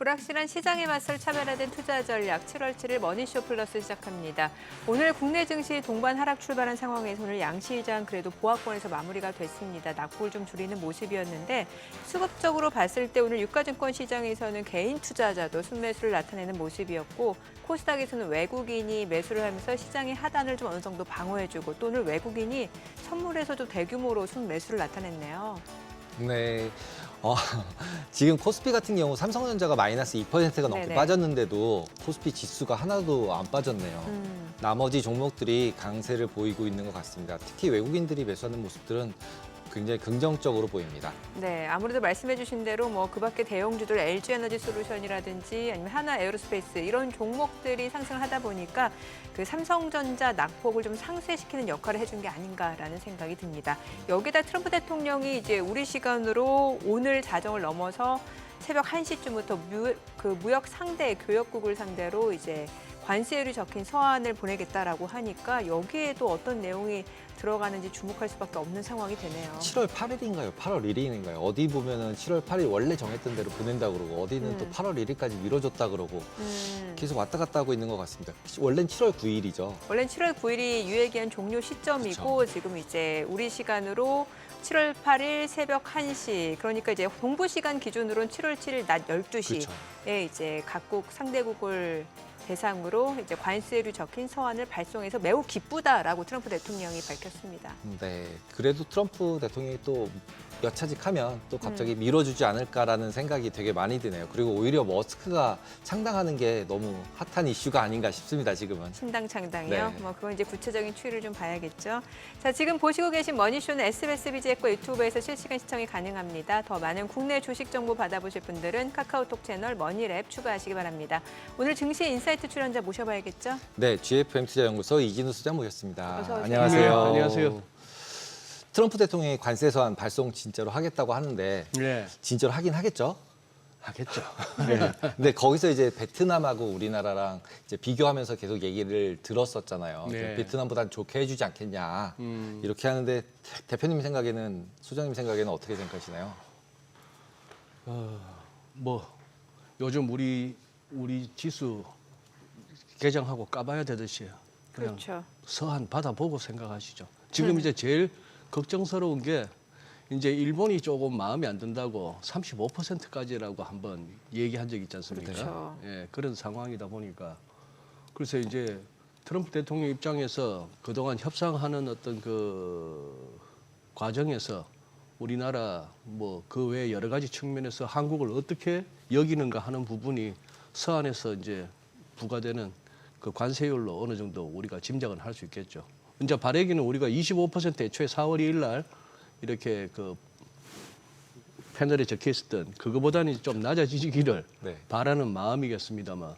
불확실한 시장에 맞설 차별화된 투자 전략 7월 7일 머니쇼 플러스 시작합니다. 오늘 국내 증시 동반 하락 출발한 상황에서 오늘 양시장 그래도 보합권에서 마무리가 됐습니다. 낙폭을 좀 줄이는 모습이었는데 수급적으로 봤을 때 오늘 유가증권 시장에서는 개인 투자자도 순매수를 나타내는 모습이었고 코스닥에서는 외국인이 매수를 하면서 시장의 하단을 좀 어느 정도 방어해주고 또 오늘 외국인이 선물에서 좀 대규모로 순매수를 나타냈네요. 네. 지금 코스피 같은 경우 삼성전자가 마이너스 2%가 넘게 네네. 빠졌는데도 코스피 지수가 하나도 안 빠졌네요. 나머지 종목들이 강세를 보이고 있는 것 같습니다. 특히 외국인들이 매수하는 모습들은 굉장히 긍정적으로 보입니다. 네, 아무래도 말씀해주신 대로 뭐 그밖에 대형주들 LG에너지솔루션이라든지 아니면 하나에어로스페이스 이런 종목들이 상승하다 보니까 그 삼성전자 낙폭을 좀 상쇄시키는 역할을 해준 게 아닌가라는 생각이 듭니다. 여기다 트럼프 대통령이 이제 우리 시간으로 오늘 자정을 넘어서 새벽 1시쯤부터 무역 상대 교역국을 상대로 이제 관세율이 적힌 서한을 보내겠다라고 하니까 여기에도 어떤 내용이 들어가는지 주목할 수밖에 없는 상황이 되네요. 7월 8일인가요? 8월 1일인가요? 어디 보면은 7월 8일 원래 정했던 대로 보낸다 그러고 어디는 또 8월 1일까지 미뤄줬다 그러고 계속 왔다 갔다 하고 있는 것 같습니다. 원래는 7월 9일이죠. 원래는 7월 9일이 유예기한 종료 시점이고 지금 이제 우리 시간으로 7월 8일 새벽 1시 그러니까 이제 동부 시간 기준으로는 7월 7일 낮 12시에 이제 각국 상대국을 대상으로 이제 관세율이 적힌 서한을 발송해서 매우 기쁘다라고 트럼프 대통령이 밝혔습니다. 네, 그래도 트럼프 대통령이 또 여차직하면 또 갑자기 밀어주지 않을까라는 생각이 되게 많이 드네요. 그리고 오히려 머스크가 창당하는 게 너무 핫한 이슈가 아닌가 싶습니다, 지금은. 신당 창당이요? 네. 뭐 그건 이제 구체적인 추이를 좀 봐야겠죠. 자, 지금 보시고 계신 머니쇼는 SBS BG과 유튜브에서 실시간 시청이 가능합니다. 더 많은 국내 주식 정보 받아보실 분들은 카카오톡 채널 머니랩 추가하시기 바랍니다. 오늘 증시 인사이트 출연자 모셔봐야겠죠? 네, GFM 투자연구소 이진우 수장 모셨습니다. 어서 오세요. 안녕하세요. 네, 안녕하세요. 트럼프 대통령이 관세 서한 발송 진짜로 하겠다고 하는데 네, 진짜로 하긴 하겠죠? 하겠죠. 네. 근데 거기서 이제 베트남하고 우리나라랑 이제 비교하면서 계속 얘기를 들었었잖아요. 네. 베트남보단 좋게 해주지 않겠냐 이렇게 하는데 대표님 생각에는 소장님 생각에는 어떻게 생각하시나요? 뭐 요즘 우리 지수 개정하고 까봐야 되듯이 그냥 그렇죠. 서한 받아보고 생각하시죠. 지금 이제 제일 걱정스러운 게 이제 일본이 조금 마음에 안 든다고 35%까지라고 한번 얘기한 적 있지 않습니까? 그렇죠. 예, 그런 상황이다 보니까 그래서 이제 트럼프 대통령 입장에서 그동안 협상하는 어떤 그 과정에서 우리나라 뭐 그 외 여러 가지 측면에서 한국을 어떻게 여기는가 하는 부분이 서한에서 이제 부과되는 그 관세율로 어느 정도 우리가 짐작은 할 수 있겠죠. 이제 발행기는 우리가 25% 애초에 4월 2일 날 이렇게 그 패널에 적혀 있었던 그거보다는 좀 낮아지기를 네. 바라는 마음이겠습니다만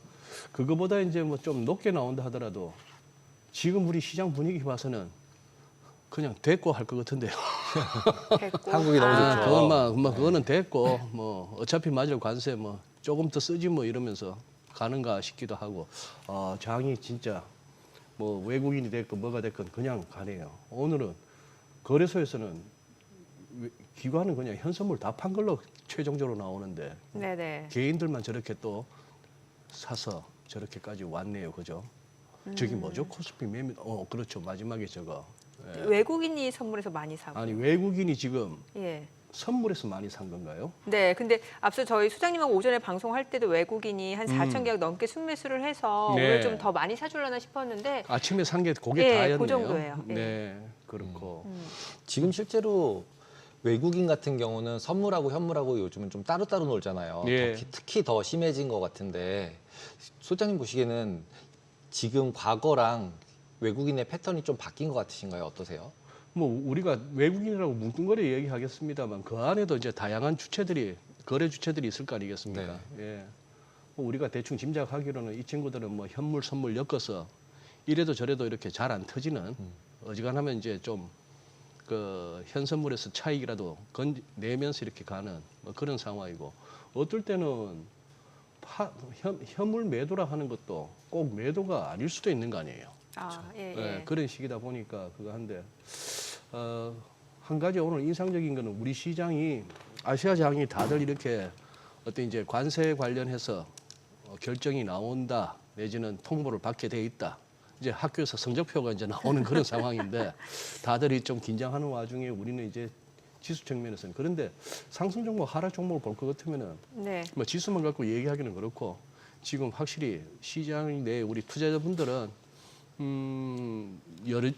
그거보다 이제 뭐 좀 높게 나온다 하더라도 지금 우리 시장 분위기 봐서는 그냥 됐고 할 것 같은데요. 됐고. 한국이 너무 좋죠. 그건 뭐 그거는 됐고 뭐 어차피 맞을 관세 뭐 조금 더 쓰지 뭐 이러면서 가는가 싶기도 하고 장이 진짜 뭐 외국인이 됐건 뭐가 됐건 그냥 가네요. 오늘은 거래소에서는 기관은 그냥 현선물 다 판 걸로 최종적으로 나오는데 네네. 개인들만 저렇게 또 사서 저렇게까지 왔네요, 그죠? 저기 뭐죠? 코스피 매매 그렇죠. 마지막에 저거. 예. 외국인이 선물해서 많이 사고. 아니 외국인이 지금 예. 선물에서 많이 산 건가요? 네, 근데 앞서 저희 소장님하고 오전에 방송할 때도 외국인이 한 4천 개약 넘게 순매수를 해서 네. 오늘 좀 더 많이 사주려나 싶었는데 아침에 산 게 그게 예, 다였네요. 그 정도예요. 예. 네, 그렇고. 지금 실제로 외국인 같은 경우는 선물하고 현물하고 요즘은 좀 따로따로 놀잖아요. 예. 특히 더 심해진 것 같은데 소장님 보시기에는 지금 과거랑 외국인의 패턴이 좀 바뀐 것 같으신가요? 어떠세요? 뭐 우리가 외국인이라고 뭉뚱그려 얘기하겠습니다만 그 안에도 이제 다양한 주체들이 거래 주체들이 있을 거 아니겠습니까? 예. 뭐 우리가 대충 짐작하기로는 이 친구들은 뭐 현물 선물 엮어서 이래도 저래도 이렇게 잘 안 터지는 어지간하면 이제 좀 그 현선물에서 차익이라도 내면서 이렇게 가는 뭐 그런 상황이고 어떨 때는 현물 매도라 하는 것도 꼭 매도가 아닐 수도 있는 거 아니에요. 아, 예, 예, 예. 그런 식이다 보니까 그거 한데 한 가지 오늘 인상적인 거는 우리 시장이 아시아장이 다들 이렇게 어떤 이제 관세 관련해서 결정이 나온다 내지는 통보를 받게 돼 있다. 이제 학교에서 성적표가 이제 나오는 그런 상황인데 다들이 좀 긴장하는 와중에 우리는 이제 지수 측면에서는 그런데 상승 종목, 하락 종목을 볼 것 같으면은 네. 뭐 지수만 갖고 얘기하기는 그렇고 지금 확실히 시장 내 우리 투자자분들은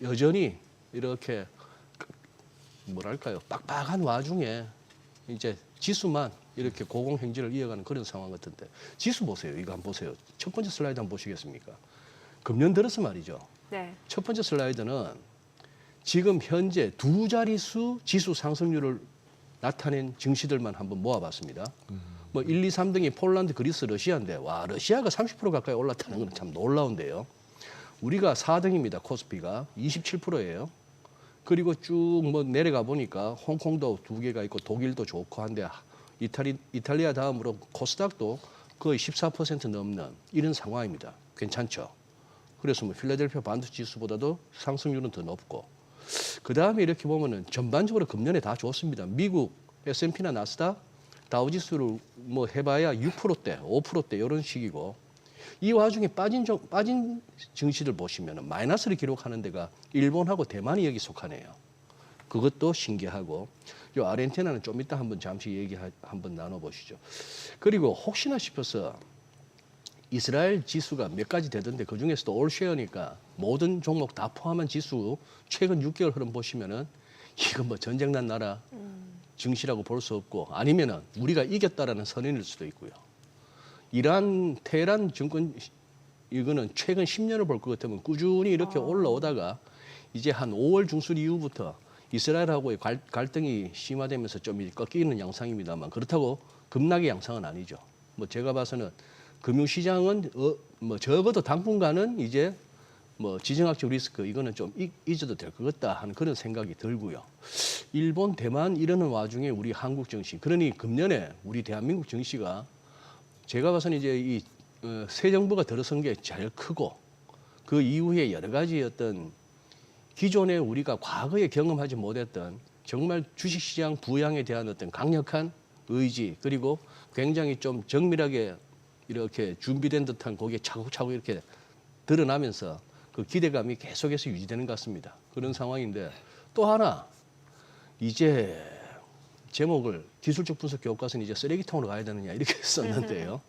여전히 이렇게 뭐랄까요 빡빡한 와중에 이제 지수만 이렇게 고공행진을 이어가는 그런 상황 같은데 지수 보세요. 이거 한번 보세요. 첫 번째 슬라이드 한번 보시겠습니까? 금년 들어서 말이죠. 네. 첫 번째 슬라이드는 지금 현재 두 자릿수 지수 상승률을 나타낸 증시들만 한번 모아봤습니다. 뭐 1, 2, 3등이 폴란드, 그리스, 러시아인데 와 러시아가 30% 가까이 올랐다는 건 참 놀라운데요. 우리가 4등입니다. 코스피가 27%예요. 그리고 쭉 뭐 내려가 보니까 홍콩도 2개가 있고 독일도 좋고 한데 이탈리아 다음으로 코스닥도 거의 14% 넘는 이런 상황입니다. 괜찮죠? 그래서 뭐 필라델피아 반도체 지수보다도 상승률은 더 높고 그 다음에 이렇게 보면은 전반적으로 금년에 다 좋습니다. 미국 S&P나 나스닥 다우지수를 뭐 해봐야 6%대, 5%대 이런 식이고 이 와중에 빠진 증시들 보시면은 마이너스를 기록하는 데가 일본하고 대만이 여기 속하네요. 그것도 신기하고 요 아르헨티나는 좀 이따 한번 잠시 한번 나눠보시죠. 그리고 혹시나 싶어서 이스라엘 지수가 몇 가지 되던데 그 중에서도 올쉐어니까 모든 종목 다 포함한 지수 최근 6개월 흐름 보시면은 이건 뭐 전쟁 난 나라 증시라고 볼 수 없고 아니면은 우리가 이겼다라는 선언일 수도 있고요. 이란 테헤란 정권 이거는 최근 10년을 볼 것 같으면 꾸준히 이렇게 올라오다가 이제 한 5월 중순 이후부터 이스라엘하고의 갈등이 심화되면서 좀 꺾이는 양상입니다만 그렇다고 급락의 양상은 아니죠. 뭐 제가 봐서는 금융시장은 뭐 적어도 당분간은 이제 뭐 지정학적 리스크 이거는 좀 잊어도 될 것 같다 하는 그런 생각이 들고요. 일본, 대만 이러는 와중에 우리 한국 증시 그러니 금년에 우리 대한민국 증시가 제가 봐서는 이제 이 새 정부가 들어선 게 제일 크고 그 이후에 여러 가지 어떤 기존에 우리가 과거에 경험하지 못했던 정말 주식시장 부양에 대한 어떤 강력한 의지 그리고 굉장히 좀 정밀하게 이렇게 준비된 듯한 거기에 차곡차곡 이렇게 드러나면서 그 기대감이 계속해서 유지되는 것 같습니다. 그런 상황인데 또 하나 이제 제목을 기술적 분석 교과서는 이제 쓰레기통으로 가야 되느냐 이렇게 썼는데요.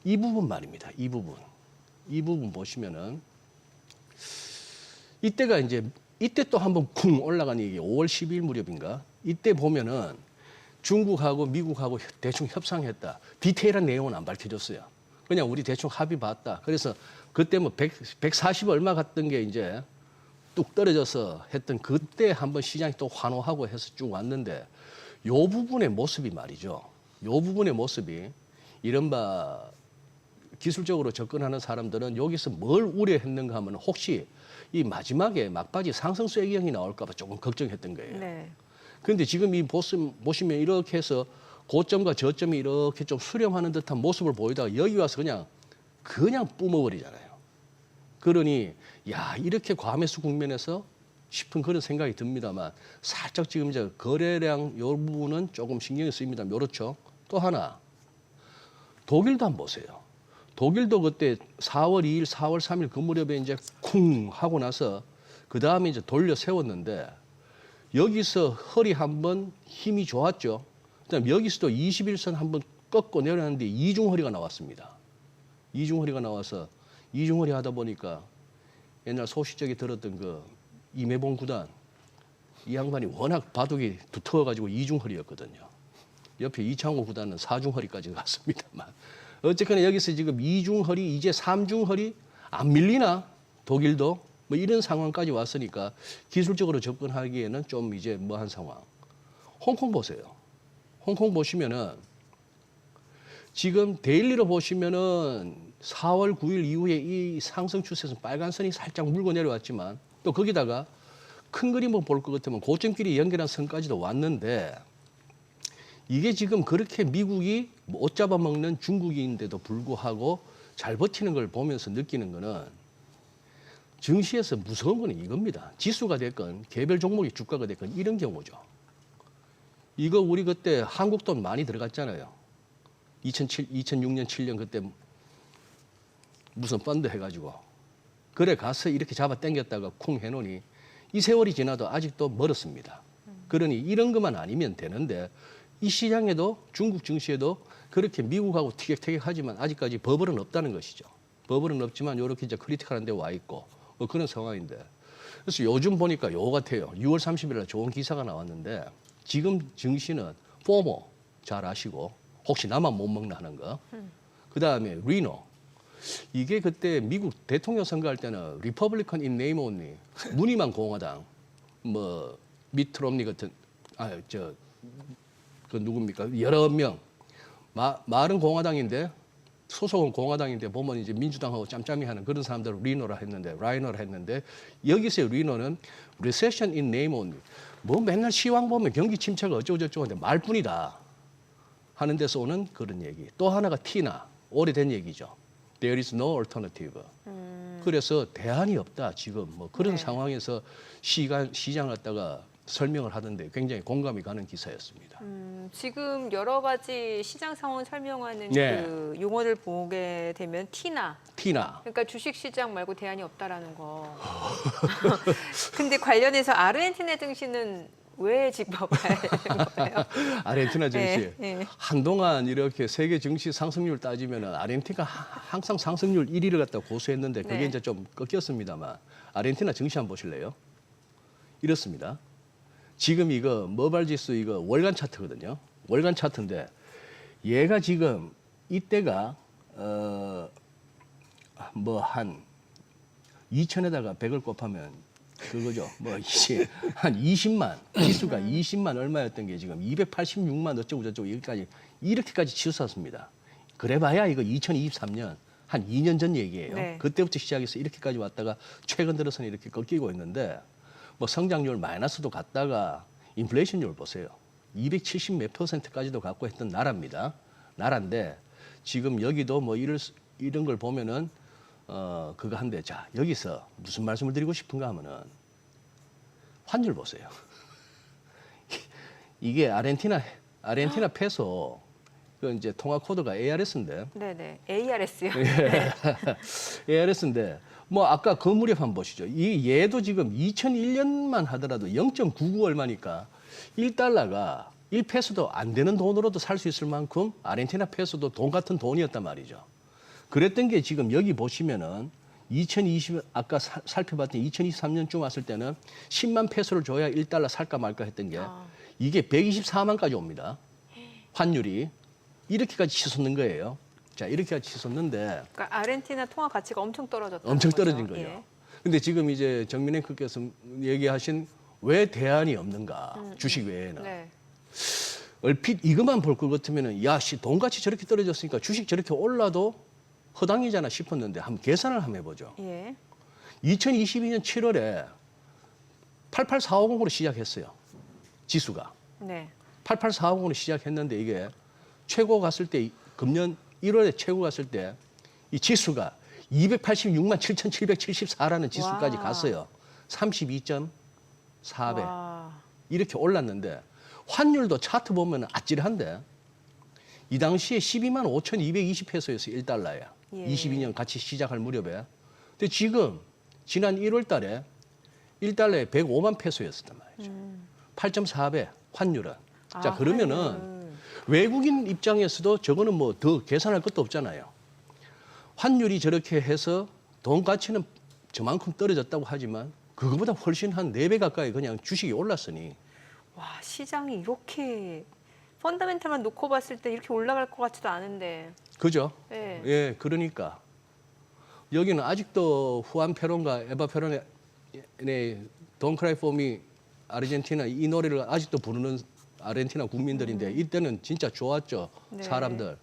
이 부분 말입니다. 이 부분 보시면은 이때가 이제 이때 또 한번 쿵 올라간 이게 5월 12일 무렵인가 이때 보면은 중국하고 미국하고 대충 협상했다. 디테일한 내용은 안 밝혀졌어요. 그냥 우리 대충 합의 봤다. 그래서 그때 뭐 140 얼마 갔던 게 이제 뚝 떨어져서 했던 그때 한번 시장이 또 환호하고 해서 쭉 왔는데 요 부분의 모습이 말이죠. 요 부분의 모습이 이른바 기술적으로 접근하는 사람들은 여기서 뭘 우려했는가 하면 혹시 이 마지막에 막바지 상승 쐐기형이 나올까 봐 조금 걱정했던 거예요. 네. 그런데 지금 이 보시면 이렇게 해서 고점과 저점이 이렇게 좀 수렴하는 듯한 모습을 보이다가 여기 와서 그냥 뿜어버리잖아요. 그러니 야 이렇게 과매수 국면에서 싶은 그런 생각이 듭니다만 살짝 지금 이제 거래량 이 부분은 조금 신경이 쓰입니다. 그렇죠. 또 하나 독일도 한번 보세요. 독일도 그때 4월 2일, 4월 3일 그 무렵에 이제 쿵 하고 나서 그 다음에 이제 돌려 세웠는데 여기서 허리 한번 힘이 좋았죠. 그다음 여기서도 21선 한번 꺾고 내려놨는데 이중허리가 나왔습니다. 이중허리가 나와서 이중허리 하다 보니까 옛날 소시적에 들었던 그 임혜봉 구단 이 양반이 워낙 바둑이 두터워가지고 이중허리였거든요. 옆에 이창호 구단은 사중허리까지 갔습니다만 어쨌거나 여기서 지금 이중허리 이제 삼중허리 안 밀리나 독일도 뭐 이런 상황까지 왔으니까 기술적으로 접근하기에는 좀 이제 뭐한 상황. 홍콩 보세요. 홍콩 보시면은 지금 데일리로 보시면은 4월 9일 이후에 이 상승 추세에서 빨간 선이 살짝 물고 내려왔지만 또 거기다가 큰 그림을 볼 것 같으면 고점끼리 연결한 선까지도 왔는데 이게 지금 그렇게 미국이 못 잡아먹는 중국인데도 불구하고 잘 버티는 걸 보면서 느끼는 거는 증시에서 무서운 거는 이겁니다. 지수가 됐건 개별 종목의 주가가 됐건 이런 경우죠. 이거 우리 그때 한국 돈 많이 들어갔잖아요. 2006년, 7년 그때 무슨 펀드 해가지고 그래 가서 이렇게 잡아 당겼다가 쿵 해놓으니 이 세월이 지나도 아직도 멀었습니다. 그러니 이런 것만 아니면 되는데 이 시장에도 중국 증시에도 그렇게 미국하고 티격태격하지만 아직까지 버블은 없다는 것이죠. 버블은 없지만 이렇게 이제 크리티컬한 데 와 있고 뭐 그런 상황인데 그래서 요즘 보니까 요 같아요. 6월 30일에 좋은 기사가 나왔는데 지금 증시는 포모 잘 아시고 혹시 나만 못 먹나 하는 거. 그다음에 리노. 이게 그때 미국 대통령 선거할 때는 리퍼블리컨 인 네임 온리 무늬만 공화당 뭐 미트 롬니 같은 그 누굽니까 여러 명 말은 공화당인데 소속은 공화당인데 보면 이제 민주당하고 짬짬이하는 그런 사람들을 라이너라 했는데 여기서의 리노는 recession in name only 뭐 맨날 시황 보면 경기 침체가 어쩌고저쩌고 하는데 말뿐이다 하는 데서 오는 그런 얘기. 또 하나가 티나 오래된 얘기죠. There is no alternative. 그래서 대안이 없다 지금 뭐 그런 네. 상황에서 시장을 갖다가 설명을 하던데 굉장히 공감이 가는 기사였습니다. 지금 여러 가지 시장 상황 설명하는 네. 그 용어를 보게 되면 티나. 그러니까 주식 시장 말고 대안이 없다라는 거. 근데 관련해서 아르헨티나 증시는 왜 짚어봐야 되는 거예요? 아르헨티나 증시 네, 네. 한동안 이렇게 세계 증시 상승률 따지면 아르헨티나가 항상 상승률 1위를 갖다 고수했는데 그게 네. 이제 좀 꺾였습니다만 아르헨티나 증시 한번 보실래요? 이렇습니다. 지금 이거 머발 지수 이거 월간 차트거든요. 월간 차트인데 얘가 지금 이때가 뭐 한 2천에다가 100을 곱하면 그거죠. 뭐 이제 한 20만 지수가 20만 얼마였던 게 지금 286만 어쩌고 저쩌고 여기까지 이렇게까지 치솟았습니다. 그래봐야 이거 2023년 한 2년 전 얘기예요. 네. 그때부터 시작해서 이렇게까지 왔다가 최근 들어서는 이렇게 꺾이고 있는데 뭐 성장률 마이너스도 갔다가 인플레이션율 보세요. 270 몇 %까지도 갖고 했던 나라입니다. 나라인데 지금 여기도 뭐 이런 걸 보면은 그거 한데 자 여기서 무슨 말씀을 드리고 싶은가 하면은 환율 보세요. 이게 아르헨티나 페소 그 이제 통화 코드가 ARS인데 네네. ARS요. ARS인데 뭐 아까 그 무렵 한번 보시죠. 얘도 지금 2001년만 하더라도 0.99 얼마니까 1달러가 1페소도 안 되는 돈으로도 살 수 있을 만큼 아르헨티나 페소도 돈 같은 돈이었단 말이죠. 그랬던 게 지금 여기 보시면은 2020 아까 살펴봤더니 2023년쯤 왔을 때는 10만 페소를 줘야 1달러 살까 말까 했던 게 이게 124만까지 옵니다. 환율이 이렇게까지 치솟는 거예요. 자 이렇게까지 치솟는데 그러니까 아르헨티나 통화 가치가 엄청 떨어졌다. 엄청 떨어진 거죠. 예. 근데 지금 이제 정민 앵커께서 얘기하신 왜 대안이 없는가 주식 외에는 네. 얼핏 이것만 볼 것 같으면은 야씨 돈가치 저렇게 떨어졌으니까 주식 저렇게 올라도 허당이잖아 싶었는데 한번 계산을 한번 해보죠. 예. 2022년 7월에 88450으로 시작했어요. 지수가 네. 88450으로 시작했는데 이게 최고 갔을 때 금년 1월에 최고 갔을 때 이 지수가 286만 7,774라는 지수까지 와. 갔어요. 32.4배. 와. 이렇게 올랐는데 환율도 차트 보면 아찔한데 이 당시에 12만 5,220페소였어요. 1달러에. 예. 22년 같이 시작할 무렵에. 근데 지금 지난 1월 달에 1달러에 105만 페소였단 말이죠. 8.4배 환율은. 자, 그러면은 환율은. 외국인 입장에서도 저거는 뭐 더 계산할 것도 없잖아요. 환율이 저렇게 해서 돈 가치는 저만큼 떨어졌다고 하지만 그거보다 훨씬 한 4배 가까이 그냥 주식이 올랐으니 와, 시장이 이렇게 펀더멘탈만 놓고 봤을 때 이렇게 올라갈 것 같지도 않은데. 그죠? 예. 예, 그러니까 여기는 아직도 후안 페론과 에바 페론의 Don't Cry For Me 아르헨티나 이 노래를 아직도 부르는 아르헨티나 국민들인데 이때는 진짜 좋았죠. 네. 사람들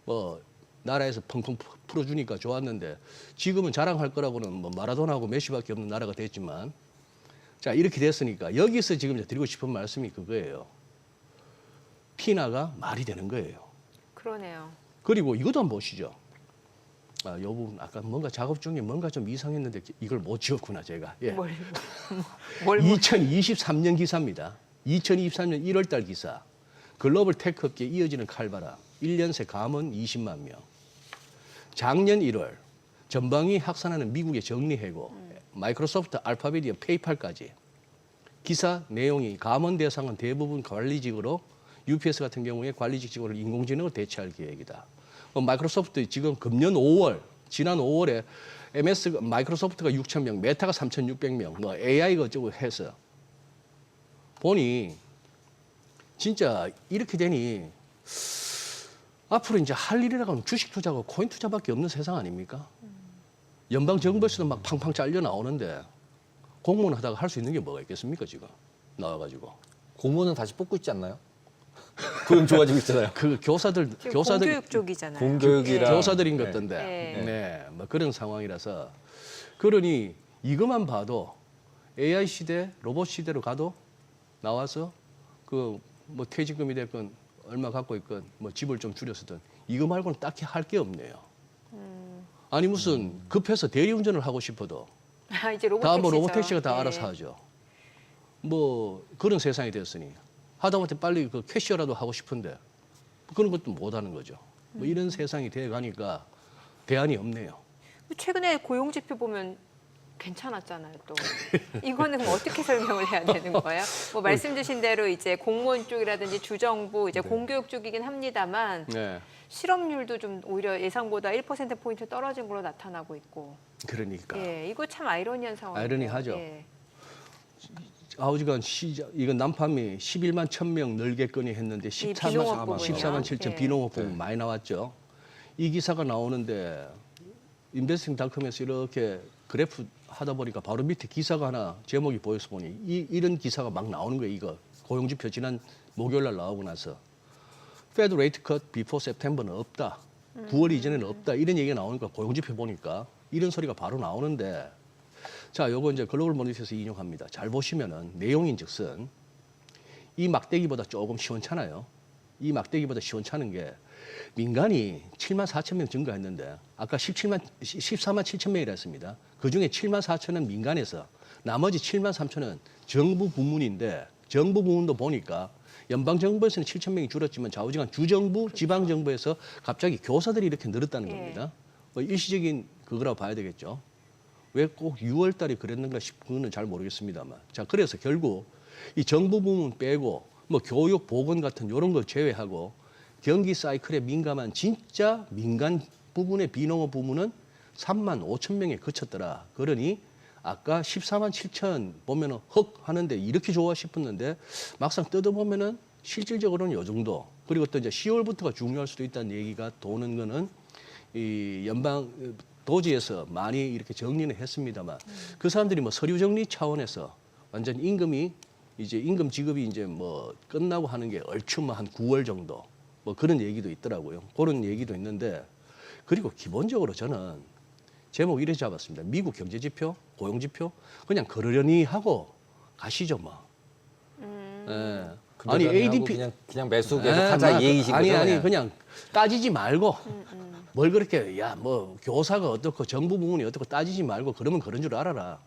뭐 나라에서 펑펑 풀어주니까 좋았는데 지금은 자랑할 거라고는 뭐 마라도나하고 메시밖에 없는 나라가 됐지만 자 이렇게 됐으니까 여기서 지금 드리고 싶은 말씀이 그거예요. 피나가 말이 되는 거예요. 그러네요. 그리고 이것도 한번 보시죠. 아, 요 부분 아까 뭔가 작업 중에 뭔가 좀 이상했는데 이걸 못 지웠구나 제가. 예. 뭘 2023년 기사입니다. 2023년 1월 달 기사. 글로벌 테크 업계 이어지는 칼바람. 1년 새 감원 20만 명. 작년 1월 전방위 확산하는 미국의 정리해고, 마이크로소프트, 알파벳이나 페이팔까지 기사 내용이 감원 대상은 대부분 관리직으로 UPS 같은 경우에 관리직 직원을 인공지능으로 대체할 계획이다. 마이크로소프트 지금 금년 5월, 지난 5월에 마이크로소프트가 6,000명, 메타가 3,600명, 뭐 AI가 어쩌고 해서 보니 진짜 이렇게 되니 앞으로 이제 할 일이라고 하면 주식 투자하고 코인 투자밖에 없는 세상 아닙니까? 연방 정부에서도 막 팡팡 잘려 나오는데 공무원 하다가 할 수 있는 게 뭐가 있겠습니까 지금 나와가지고 공무원은 다시 뽑고 있지 않나요? 고용 좋아지고 있잖아요. 그 교사들 지금 공교육 쪽이잖아요. 공교육이랑 교사들인 네. 것던데 네. 네. 뭐 그런 상황이라서 그러니 이것만 봐도 AI 시대, 로봇 시대로 가도 나와서 그 뭐 퇴직금이 됐건 얼마 갖고 있건 뭐 집을 좀 줄였었든 이거 말고는 딱히 할 게 없네요. 아니 무슨 급해서 대리운전을 하고 싶어도 아, 이제 로봇 다 뭐 택시죠. 로봇택시가 다 네. 알아서 하죠. 뭐 그런 세상이 됐으니 하다못해 빨리 그 캐시어라도 하고 싶은데 그런 것도 못 하는 거죠. 뭐 이런 세상이 돼 가니까 대안이 없네요. 최근에 고용지표 보면 괜찮았잖아요. 또 이거는 그럼 어떻게 설명을 해야 되는 거예요? 뭐 말씀 주신 대로 이제 공무원 쪽이라든지 주정부 이제 공교육 쪽이긴 합니다만 네. 실업률도 좀 오히려 예상보다 1% 포인트 떨어진 걸로 나타나고 있고. 그러니까 예, 이거 참 아이러니한 상황이에요. 아이러니하죠. 예. 아우지간 이거 난팜이 11만 1,000명 늘겠거니 했는데 비농업 부분이요? 14만 7천 예. 비농업 부분 많이 나왔죠. 이 기사가 나오는데 인베스팅닷컴에서 이렇게 그래프 하다 보니까 바로 밑에 기사가 하나 제목이 보여서 보니 이런 기사가 막 나오는 거예요. 이거 고용지표 지난 목요일 날 나오고 나서 Fed rate cut before September는 없다. 9월 이전에는 없다. 이런 얘기가 나오니까 고용지표 보니까 이런 소리가 바로 나오는데 자, 요거 이제 글로벌 모니터에서 인용합니다. 잘 보시면은 내용인즉슨 이 막대기보다 조금 시원찮아요. 이 막대기보다 시원찮은 게 민간이 7만 4천 명 증가했는데 아까 14만 7천 명이라 했습니다. 그중에 7만 4천은 민간에서 나머지 7만 3천은 정부 부문인데 정부 부문도 보니까 연방정부에서는 7천 명이 줄었지만 좌우지간 주정부, 지방정부에서 갑자기 교사들이 이렇게 늘었다는 예. 겁니다. 뭐 일시적인 그거라고 봐야 되겠죠. 왜 꼭 6월 달에 그랬는가 싶은 잘 모르겠습니다만. 자, 그래서 결국 이 정부 부문 빼고 뭐 교육, 보건 같은 이런 걸 제외하고 경기 사이클에 민감한 진짜 민간 부분의 비농업 부문은 3만 5천 명에 그쳤더라. 그러니 아까 14만 7천 보면은 헉 하는데 이렇게 좋아 싶었는데 막상 뜯어보면은 실질적으로는 요 정도. 그리고 또 이제 10월부터가 중요할 수도 있다는 얘기가 도는 거는 이 연방 도지에서 많이 이렇게 정리는 했습니다만 그 사람들이 뭐 서류 정리 차원에서 완전 임금이 이제 임금 지급이 이제 뭐 끝나고 하는 게 얼추 뭐 한 9월 정도 뭐 그런 얘기도 있더라고요. 그런 얘기도 있는데 그리고 기본적으로 저는 제목 이렇게 잡았습니다. 미국 경제지표, 고용지표 그냥 그러려니 하고 가시죠 뭐. 예. 아니 ADP 그냥 매수 계속 하자 이 얘기신 거죠? 아니 그냥 따지지 말고 뭘 그렇게 야 뭐 교사가 어떻고 정부 부문이 어떻고 따지지 말고 그러면 그런 줄 알아라.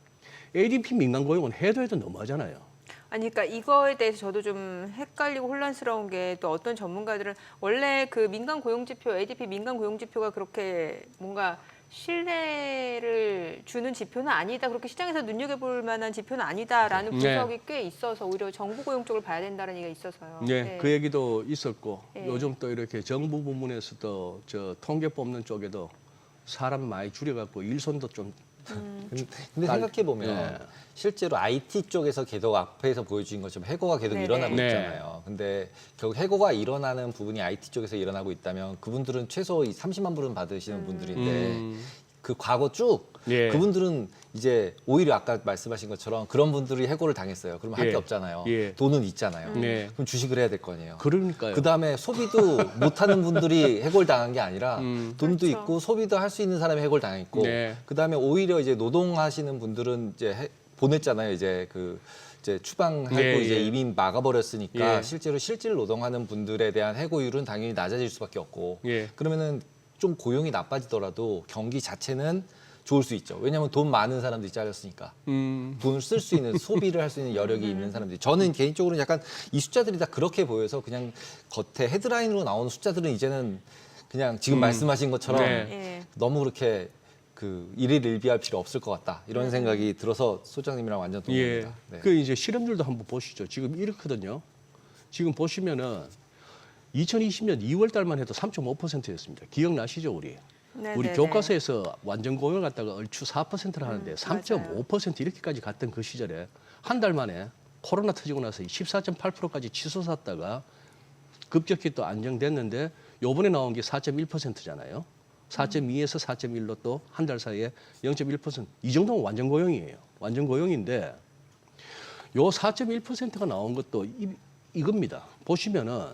ADP 민간 고용은 해도 너무하잖아요. 아니, 그러니까 이거에 대해서 저도 좀 헷갈리고 혼란스러운 게 또 어떤 전문가들은 원래 그 민간 고용지표, ADP 민간 고용지표가 그렇게 뭔가 신뢰를 주는 지표는 아니다. 그렇게 시장에서 눈여겨볼 만한 지표는 아니다라는 분석이 꽤 있어서 오히려 정부 고용 쪽을 봐야 된다는 얘기가 있어서요. 네, 그 얘기도 있었고 네. 요즘 또 이렇게 정부 부문에서도 저 통계 뽑는 쪽에도 사람 많이 줄여갖고 일손도 좀 근데 생각해 보면 네. 실제로 IT 쪽에서 계속 앞에서 보여주신 것처럼 해고가 계속 네네. 일어나고 네. 있잖아요. 근데 결국 해고가 일어나는 부분이 IT 쪽에서 일어나고 있다면 그분들은 최소 30만 불은 받으시는 분들인데 그 과거 쭉 예. 그분들은 이제 오히려 아까 말씀하신 것처럼 그런 분들이 해고를 당했어요. 그러면 할 게 예. 없잖아요. 예. 돈은 있잖아요. 네. 그럼 주식을 해야 될 거 아니에요. 그러니까요. 그다음에 소비도 못하는 분들이 해고를 당한 게 아니라 돈도 그렇죠. 있고 소비도 할 수 있는 사람이 해고를 당했고 네. 그다음에 오히려 이제 노동하시는 분들은 이제 보냈잖아요. 이제 이제 추방하고 예, 이제 예. 이민 막아버렸으니까 예. 실제로 실질 노동하는 분들에 대한 해고율은 당연히 낮아질 수밖에 없고 예. 그러면은 좀 고용이 나빠지더라도 경기 자체는 좋을 수 있죠. 왜냐하면 돈 많은 사람들이 잘렸으니까. 돈을 쓸 수 있는 소비를 할 수 있는 여력이 있는 사람들이. 저는 개인적으로는 약간 이 숫자들이 다 그렇게 보여서 그냥 겉에 헤드라인으로 나오는 숫자들은 이제는 그냥 지금 말씀하신 것처럼 네. 예. 너무 그렇게 그 일일일비할 필요 없을 것 같다 이런 생각이 들어서 소장님이랑 완전 예. 동의합니다. 네. 그 이제 실업률도 한번 보시죠. 지금 이렇거든요. 지금 보시면은 2020년 2월 달만 해도 3.5%였습니다. 기억나시죠, 우리? 네, 우리 네, 교과서에서 완전 고용을 갖다가 얼추 4%를 하는데 맞아요. 3.5% 이렇게까지 갔던 그 시절에 한 달 만에 코로나 터지고 나서 14.8%까지 치솟았다가 급격히 또 안정됐는데 요번에 나온 게 4.1%잖아요. 4.2에서 4.1로 또 한 달 사이에 0.1%. 이 정도면 완전 고용이에요. 완전 고용인데 요 4.1%가 나온 것도 이겁니다. 보시면은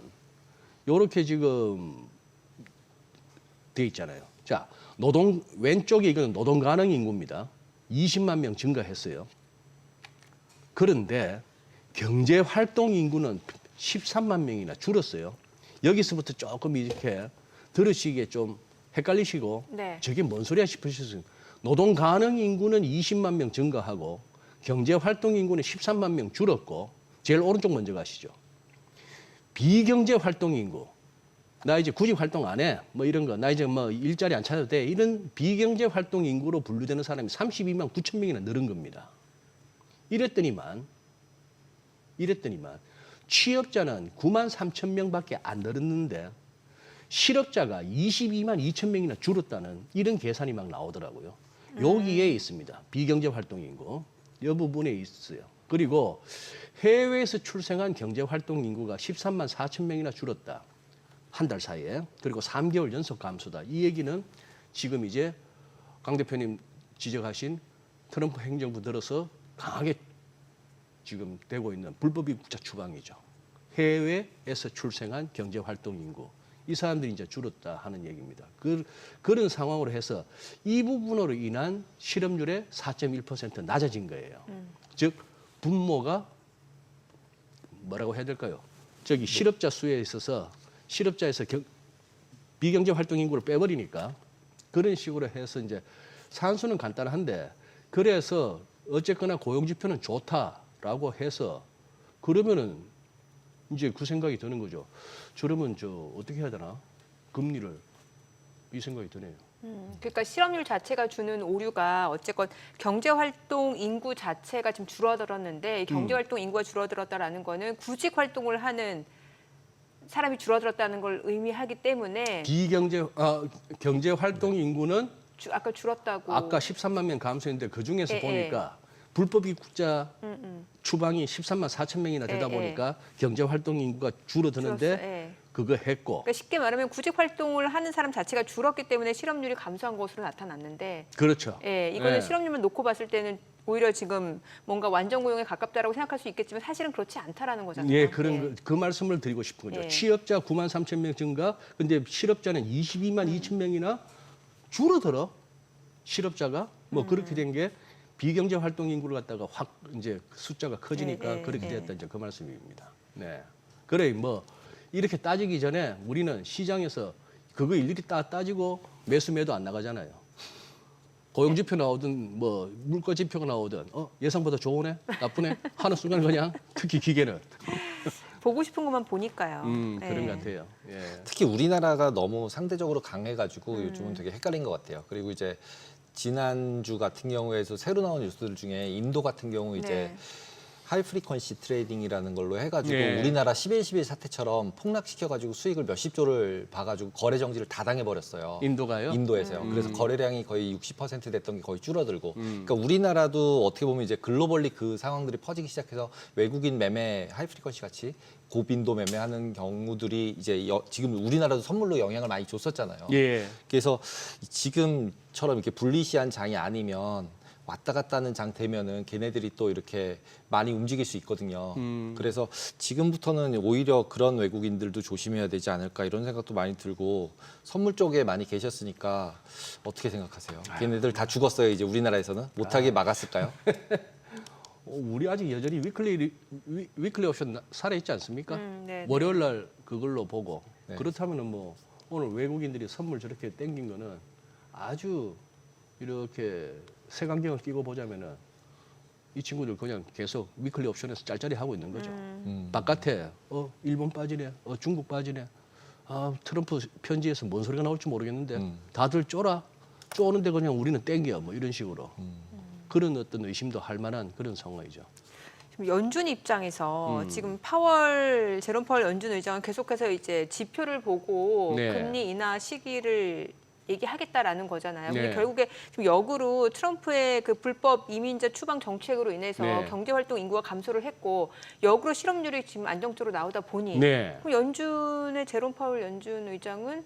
요렇게 지금 돼 있잖아요. 자, 노동 왼쪽에 이거는 노동 가능 인구입니다. 20만 명 증가했어요. 그런데 경제 활동 인구는 13만 명이나 줄었어요. 여기서부터 조금 이렇게 들으시기에 좀 헷갈리시고 네. 저게 뭔 소리야 싶으셨어요. 노동 가능 인구는 20만 명 증가하고 경제 활동 인구는 13만 명 줄었고 제일 오른쪽 먼저 가시죠. 비경제 활동 인구. 나 이제 구직 활동 안 해. 뭐 이런 거. 나 이제 뭐 일자리 안 찾아도 돼. 이런 비경제 활동 인구로 분류되는 사람이 32만 9천 명이나 늘은 겁니다. 이랬더니만 취업자는 9만 3천 명밖에 안 늘었는데 실업자가 22만 2천 명이나 줄었다는 이런 계산이 막 나오더라고요. 여기에 있습니다. 비경제 활동 인구. 이 부분에 있어요. 그리고 해외에서 출생한 경제 활동 인구가 13만 4천 명이나 줄었다. 한 달 사이에. 그리고 3개월 연속 감소다. 이 얘기는 지금 이제 강 대표님 지적하신 트럼프 행정부 들어서 강하게 지금 되고 있는 불법 입국자 추방이죠. 해외에서 출생한 경제 활동 인구. 이 사람들이 이제 줄었다 하는 얘기입니다. 그런 상황으로 해서 이 부분으로 인한 실업률의 4.1% 낮아진 거예요. 즉 분모가 뭐라고 해야 될까요? 저기 실업자 수에 있어서 실업자에서 비경제 활동 인구를 빼버리니까 그런 식으로 해서 이제 산수는 간단한데 그래서 어쨌거나 고용 지표는 좋다라고 해서 그러면은 이제 그 생각이 드는 거죠. 저러면 저 어떻게 해야 되나? 금리를 이 생각이 드네요. 그러니까 실업률 자체가 주는 오류가 어쨌건 경제활동 인구 자체가 지금 줄어들었는데 이 경제활동 인구가 줄어들었다라는 거는 구직 활동을 하는 사람이 줄어들었다는 걸 의미하기 때문에 경제 활동 인구는 아까 줄었다고 아까 13만 명 감소했는데 그 중에서 예, 보니까 불법 입국자 추방이 13만 4천 명이나 되다 예, 보니까 경제 활동 인구가 줄어드는데 줄었어요. 예. 그거 했고 그러니까 쉽게 말하면 구직 활동을 하는 사람 자체가 줄었기 때문에 실업률이 감소한 것으로 나타났는데 그렇죠. 예, 이거는 예. 실업률만 놓고 봤을 때는 오히려 지금 뭔가 완전 고용에 가깝다라고 생각할 수 있겠지만 사실은 그렇지 않다라는 거잖아요. 예, 그 말씀을 드리고 싶은 거죠. 예. 취업자 9만 3천 명 증가, 근데 실업자는 22만 2천 명이나 줄어들어. 실업자가 뭐 그렇게 된 게 비경제 활동 인구를 갖다가 확 이제 숫자가 커지니까 예, 예, 그렇게 예. 됐다 이제 그 말씀입니다. 네. 그래 뭐 이렇게 따지기 전에 우리는 시장에서 그거 일일이 따지고 매수 매도 안 나가잖아요. 고용지표 나오든 뭐 물가지표가 나오든 예상보다 좋으네 나쁘네 하는 순간 그냥 특히 기계는 보고 싶은 것만 보니까요. 그런 예. 것 같아요. 예. 특히 우리나라가 너무 상대적으로 강해가지고 요즘은 되게 헷갈린 것 같아요. 그리고 이제 지난주 같은 경우에도 새로 나온 뉴스들 중에 인도 같은 경우 이제 네. 하이 프리퀀시 트레이딩이라는 걸로 해가지고 예. 우리나라 11.11 사태처럼 폭락시켜가지고 수익을 몇십조를 봐가지고 거래 정지를 다 당해버렸어요. 인도가요? 인도에서요. 그래서 거래량이 거의 60% 됐던 게 거의 줄어들고. 그러니까 우리나라도 어떻게 보면 이제 글로벌리 그 상황들이 퍼지기 시작해서 외국인 매매 하이 프리퀀시 같이 고빈도 매매하는 경우들이 이제 지금 우리나라도 선물로 영향을 많이 줬었잖아요. 예. 그래서 지금처럼 이렇게 불리시한 장이 아니면 왔다 갔다 하는 장 되면은 걔네들이 또 이렇게 많이 움직일 수 있거든요. 그래서 지금부터는 오히려 그런 외국인들도 조심해야 되지 않을까 이런 생각도 많이 들고 선물 쪽에 많이 계셨으니까 어떻게 생각하세요? 걔네들 다 죽었어요. 이제 우리나라에서는 못하게 막았을까요? 우리 아직 여전히 위클리 옵션 살아있지 않습니까? 네, 월요일 날 그걸로 보고 네. 그렇다면은 뭐 오늘 외국인들이 선물 저렇게 땡긴 거는 아주 이렇게 색안경을 끼고 보자면은 이 친구들 그냥 계속 위클리 옵션에서 짤짤이 하고 있는 거죠. 바깥에 일본 빠지네, 중국 빠지네. 아 트럼프 편지에서 뭔 소리가 나올지 모르겠는데 다들 쪼는데 그냥 우리는 땡겨 뭐 이런 식으로 그런 어떤 의심도 할 만한 그런 상황이죠. 지금 연준 입장에서 지금 제롬 파월 연준 의장은 계속해서 이제 지표를 보고 네. 금리 인하 시기를 얘기하겠다라는 거잖아요. 근데 네. 결국에 지금 역으로 트럼프의 그 불법 이민자 추방 정책으로 인해서 네. 경제 활동 인구가 감소를 했고 역으로 실업률이 지금 안정적으로 나오다 보니 네. 그럼 연준의 제롬 파월 연준 의장은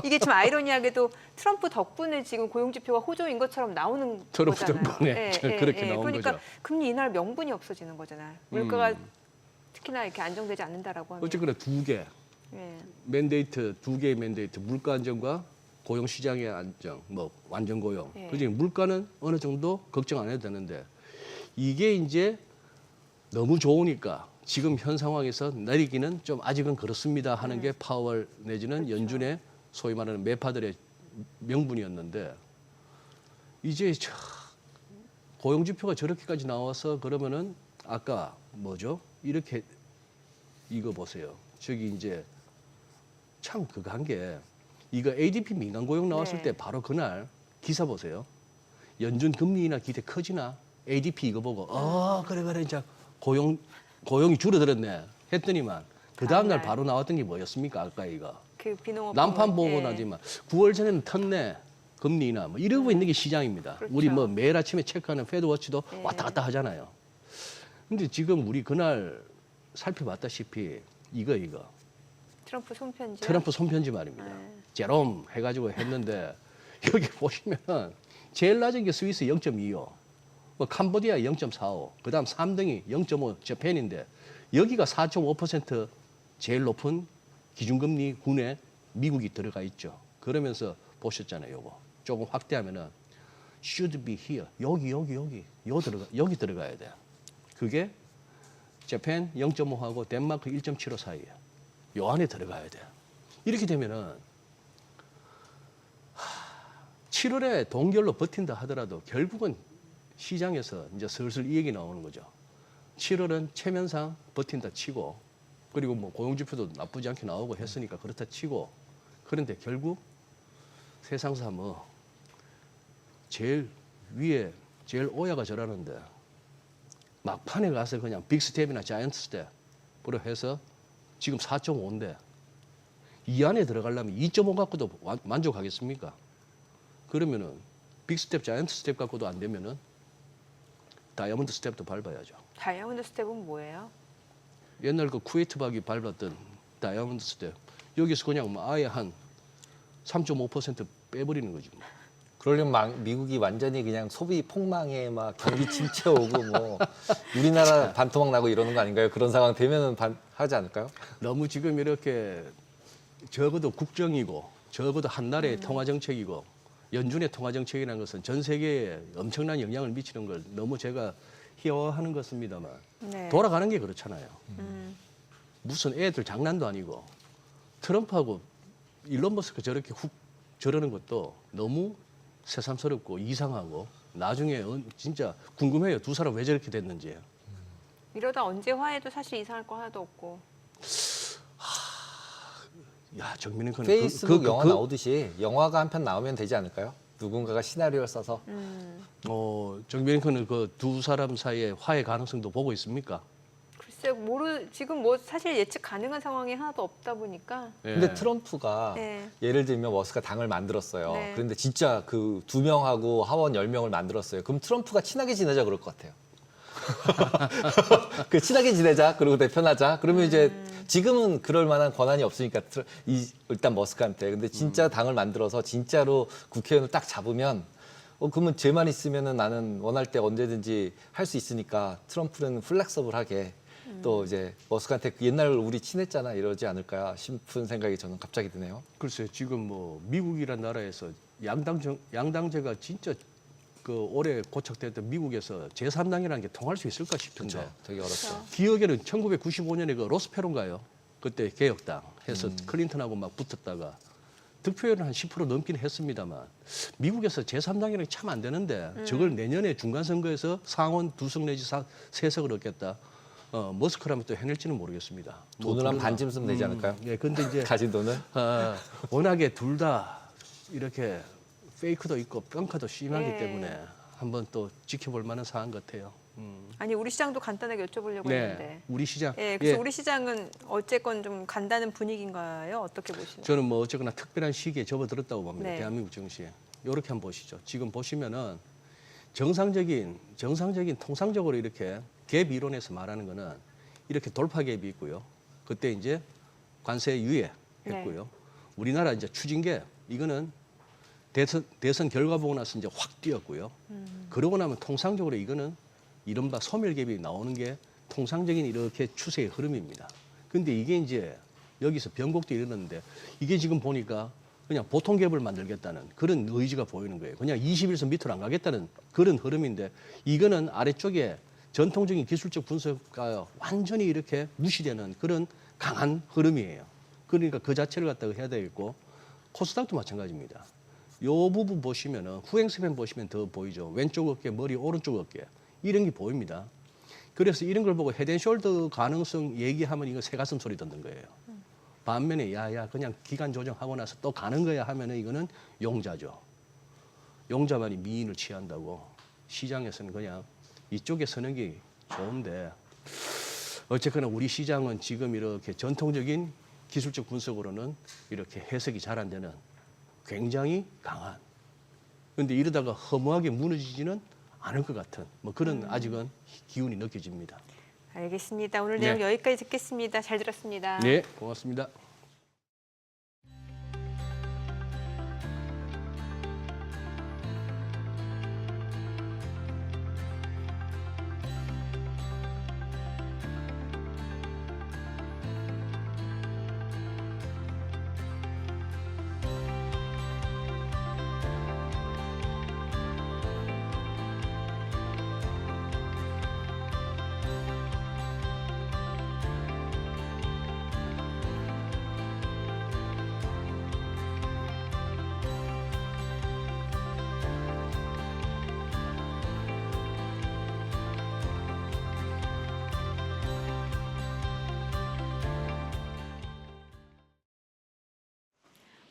이게 좀 아이러니하게도 트럼프 덕분에 지금 고용 지표가 호조인 것처럼 나오는 트럼프 거잖아요. 덕분에 그렇게 나온 그러니까 거죠. 금리 인하할 명분이 없어지는 거잖아요. 물가가 특히나 이렇게 안정되지 않는다라고 하면. 어쨌거나 두 개. 예. 맨데이트 두 개의 맨데이트 물가 안정과 고용 시장의 안정, 뭐 완전 고용. 예. 그지 물가는 어느 정도 걱정 안 해도 되는데 이게 이제 너무 좋으니까 지금 현 상황에서 내리기는 좀 아직은 그렇습니다 하는 게 파월 내지는 그렇죠. 연준의 소위 말하는 매파들의 명분이었는데 이제 고용 지표가 저렇게까지 나와서 그러면은 아까 뭐죠? 이렇게 이거 보세요. 저기 이제 참 그거 한 게 이거 ADP 민간 고용 나왔을 네. 때 바로 그날 기사 보세요. 연준 금리 인하 기대 커지나? ADP 이거 보고 그래 이제 고용이 줄어들었네 했더니만 그 다음 날 다음날. 바로 나왔던 게 뭐였습니까? 아까 이거 그 비농업 난판 부분, 보고 예. 나지만 9월 전에는 텄네 금리 인하 뭐 이러고 있는 게 시장입니다. 그렇죠. 우리 뭐 매일 아침에 체크하는 패드워치도 예. 왔다 갔다 하잖아요. 근데 지금 우리 그날 살펴봤다시피 이거 트럼프 손편지. 트럼프 손편지 말입니다. 네. 제롬 해가지고 했는데 여기 보시면 제일 낮은 게 스위스 0.25, 뭐 캄보디아 0.45, 그다음 3등이 0.5 재팬인데 여기가 4.5% 제일 높은 기준금리 군에 미국이 들어가 있죠. 그러면서 보셨잖아요, 요거 조금 확대하면은 should be here 여기 들어가야 돼. 그게 재팬 0.5하고 덴마크 1.75 사이에 요 안에 들어가야 돼. 이렇게 되면은 7월에 동결로 버틴다 하더라도 결국은 시장에서 이제 슬슬 이 얘기 나오는 거죠. 7월은 체면상 버틴다 치고 그리고 뭐 고용지표도 나쁘지 않게 나오고 했으니까 그렇다 치고 그런데 결국 세상사 뭐 제일 위에 제일 오야가 저라는데 막판에 가서 그냥 빅스텝이나 자이언트 스텝으로 해서 지금 4.5인데 이 안에 들어가려면 2.5 갖고도 만족하겠습니까? 그러면은 빅스텝, 자이언트 스텝 갖고도 안 되면은 다이아몬드 스텝도 밟아야죠. 다이아몬드 스텝은 뭐예요? 옛날 그 쿠웨이트 박이 밟았던 다이아몬드 스텝 여기서 그냥 뭐 아예 한 3.5% 빼버리는 거지. 뭐. 그러려면 미국이 완전히 그냥 소비 폭망에 막 경기 침체 오고 뭐 우리나라 반토막 나고 이러는 거 아닌가요? 그런 상황 되면은 하지 않을까요? 너무 지금 이렇게 적어도 국정이고 적어도 한 나라의 통화 정책이고 연준의 통화 정책이라는 것은 전 세계에 엄청난 영향을 미치는 걸 너무 제가 희화화하는 것 같습니다만 네. 돌아가는 게 그렇잖아요. 음. 무슨 애들 장난도 아니고 트럼프하고 일론 머스크 저렇게 훅 저러는 것도 너무 새삼스럽고 이상하고 나중에 진짜 궁금해요. 두 사람 왜 저렇게 됐는지. 이러다 언제 화해도 사실 이상할 거 하나도 없고. 야, 정민은 그는 페이스북 영화 나오듯이 영화가 한 편 나오면 되지 않을까요? 누군가가 시나리오를 써서. 정민은 그는 그 두 사람 사이에 화해 가능성도 보고 있습니까? 글쎄 지금 뭐 사실 예측 가능한 상황이 하나도 없다 보니까. 예. 근데 트럼프가 네. 예를 들면 머스크가 당을 만들었어요. 네. 그런데 진짜 그 2명하고 하원 10명을 만들었어요. 그럼 트럼프가 친하게 지내자 그럴 것 같아요. 그 친하게 지내자 그리고 대편하자 그러면 이제 지금은 그럴 만한 권한이 없으니까 일단 머스크한테 근데 진짜 당을 만들어서 진짜로 국회의원을 딱 잡으면 그러면 쟤만 있으면은 나는 원할 때 언제든지 할 수 있으니까 트럼프는 플렉서블하게 또 이제 머스크한테 옛날 우리 친했잖아 이러지 않을까 싶은 생각이 저는 갑자기 드네요. 글쎄 지금 뭐 미국이란 나라에서 양당제가 진짜 그 올해 고착됐던 미국에서 제3당이라는 게 통할 수 있을까 싶은데 그렇죠. 되게 어렵죠. 기억에는 1995년에 그 로스페론가요? 그때 개혁당 해서 클린턴하고 막 붙었다가 득표율은 한 10% 넘긴 했습니다만 미국에서 제3당이라는 게 참 안 되는데 저걸 내년에 중간선거에서 상원 2석 내지 3석을 얻겠다. 머스크라면 또 해낼지는 모르겠습니다. 돈을 한 반쯤 쓰면 되지 않을까요? 예, 근데 이제 가진 돈을? 워낙에 둘 다 이렇게 페이크도 있고 뻥카도 심하기 네. 때문에 한번 또 지켜볼 만한 사안 같아요. 아니 우리 시장도 간단하게 여쭤보려고 했는데. 네, 우리 시장. 예, 그래서 예, 우리 시장은 어쨌건 좀 간다는 분위기인가요? 어떻게 보시나요? 저는 뭐 어쨌거나 특별한 시기에 접어들었다고 봅니다. 네. 대한민국 정시에. 이렇게 한번 보시죠. 지금 보시면은 정상적인 통상적으로 이렇게 갭 이론에서 말하는 거는 이렇게 돌파 갭이 있고요. 그때 이제 관세 유예했고요. 네. 우리나라 이제 추진갭 이거는 대선 결과 보고 나서 이제 확 뛰었고요. 그러고 나면 통상적으로 이거는 이른바 소멸갭이 나오는 게 통상적인 이렇게 추세의 흐름입니다. 근데 이게 이제 여기서 변곡도 이르는데 이게 지금 보니까 그냥 보통 갭을 만들겠다는 그런 의지가 보이는 거예요. 그냥 21선 밑으로 안 가겠다는 그런 흐름인데 이거는 아래쪽에 전통적인 기술적 분석과 완전히 이렇게 무시되는 그런 강한 흐름이에요. 그러니까 그 자체를 갖다가 해야 되겠고 코스닥도 마찬가지입니다. 요 부분 보시면은 후행스팬 보시면 더 보이죠. 왼쪽 어깨, 머리 오른쪽 어깨 이런 게 보입니다. 그래서 이런 걸 보고 헤드앤숄더 가능성 얘기하면 이거 새가슴 소리 듣는 거예요. 반면에 야야 그냥 기간 조정하고 나서 또 가는 거야 하면은 이거는 용자죠. 용자만이 미인을 취한다고 시장에서는 그냥 이쪽에 서는 게 좋은데 어쨌거나 우리 시장은 지금 이렇게 전통적인 기술적 분석으로는 이렇게 해석이 잘 안 되는 굉장히 강한 그런데 이러다가 허무하게 무너지지는 않을 것 같은 뭐 그런 아직은 기운이 느껴집니다. 알겠습니다. 오늘 네. 내용 여기까지 듣겠습니다. 잘 들었습니다. 네, 고맙습니다.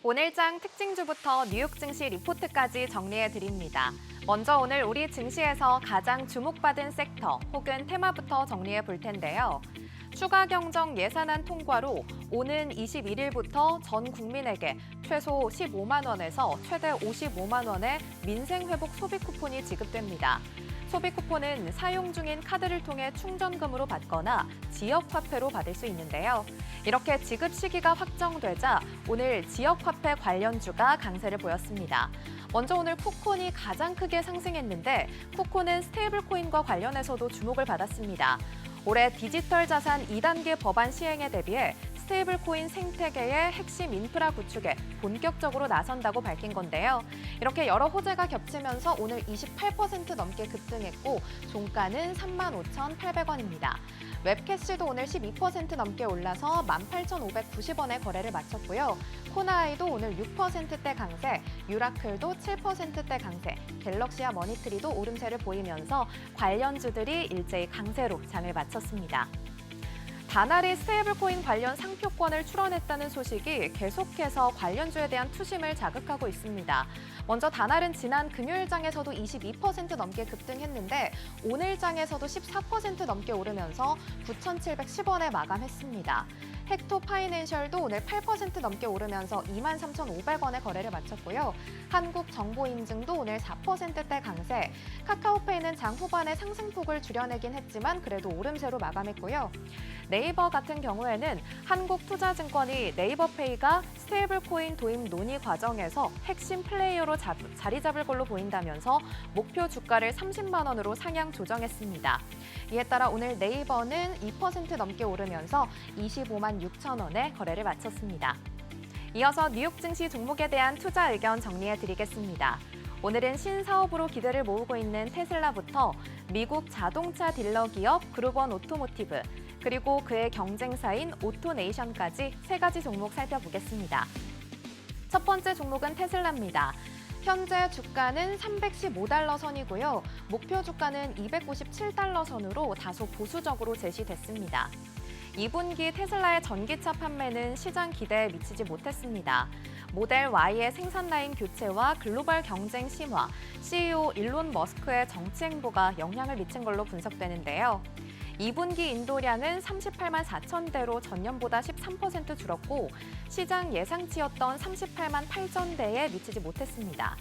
오늘장 특징주부터 뉴욕 증시 리포트까지 정리해 드립니다. 먼저 오늘 우리 증시에서 가장 주목받은 섹터 혹은 테마부터 정리해 볼 텐데요. 추가 경정 예산안 통과로 오는 21일부터 전 국민에게 최소 15만 원에서 최대 55만 원의 민생 회복 소비 쿠폰이 지급됩니다. 소비 쿠폰은 사용 중인 카드를 통해 충전금으로 받거나 지역 화폐로 받을 수 있는데요. 이렇게 지급 시기가 확정되자 오늘 지역 화폐 관련주가 강세를 보였습니다. 먼저 오늘 쿠콘이 가장 크게 상승했는데 쿠콘은 스테이블 코인과 관련해서도 주목을 받았습니다. 올해 디지털 자산 2단계 법안 시행에 대비해 스테이블 코인 생태계의 핵심 인프라 구축에 본격적으로 나선다고 밝힌 건데요. 이렇게 여러 호재가 겹치면서 오늘 28% 넘게 급등했고 종가는 35,800원입니다. 웹캐시도 오늘 12% 넘게 올라서 18,590원에 거래를 마쳤고요. 코나아이도 오늘 6%대 강세, 유라클도 7%대 강세, 갤럭시와 머니트리도 오름세를 보이면서 관련주들이 일제히 강세로 장을 마쳤습니다. 다날이 스테이블코인 관련 상표권을 출원했다는 소식이 계속해서 관련주에 대한 투심을 자극하고 있습니다. 먼저 다날은 지난 금요일장에서도 22% 넘게 급등했는데 오늘장에서도 14% 넘게 오르면서 9,710원에 마감했습니다. 헥토 파이낸셜도 오늘 8% 넘게 오르면서 23,500원에 거래를 마쳤고요. 한국정보인증도 오늘 4%대 강세, 카카오페이는 장 후반에 상승폭을 줄여내긴 했지만 그래도 오름세로 마감했고요. 네이버 같은 경우에는 한국투자증권이 네이버페이가 스테이블코인 도입 논의 과정에서 핵심 플레이어로 자리 잡을 걸로 보인다면서 목표 주가를 30만 원으로 상향 조정했습니다. 이에 따라 오늘 네이버는 2% 넘게 오르면서 25만 6천 원에 거래를 마쳤습니다. 이어서 뉴욕 증시 종목에 대한 투자 의견 정리해 드리겠습니다. 오늘은 신사업으로 기대를 모으고 있는 테슬라부터 미국 자동차 딜러 기업 그룹원 오토모티브, 그리고 그의 경쟁사인 오토네이션까지 세 가지 종목 살펴보겠습니다. 첫 번째 종목은 테슬라입니다. 현재 주가는 315달러 선이고요. 목표 주가는 297달러 선으로 다소 보수적으로 제시됐습니다. 2분기 테슬라의 전기차 판매는 시장 기대에 미치지 못했습니다. 모델 Y의 생산 라인 교체와 글로벌 경쟁 심화, CEO 일론 머스크의 정치 행보가 영향을 미친 걸로 분석되는데요. 2분기 인도량은 38만 4천 대로 전년보다 13% 줄었고 시장 예상치였던 38만 8천 대에 미치지 못했습니다.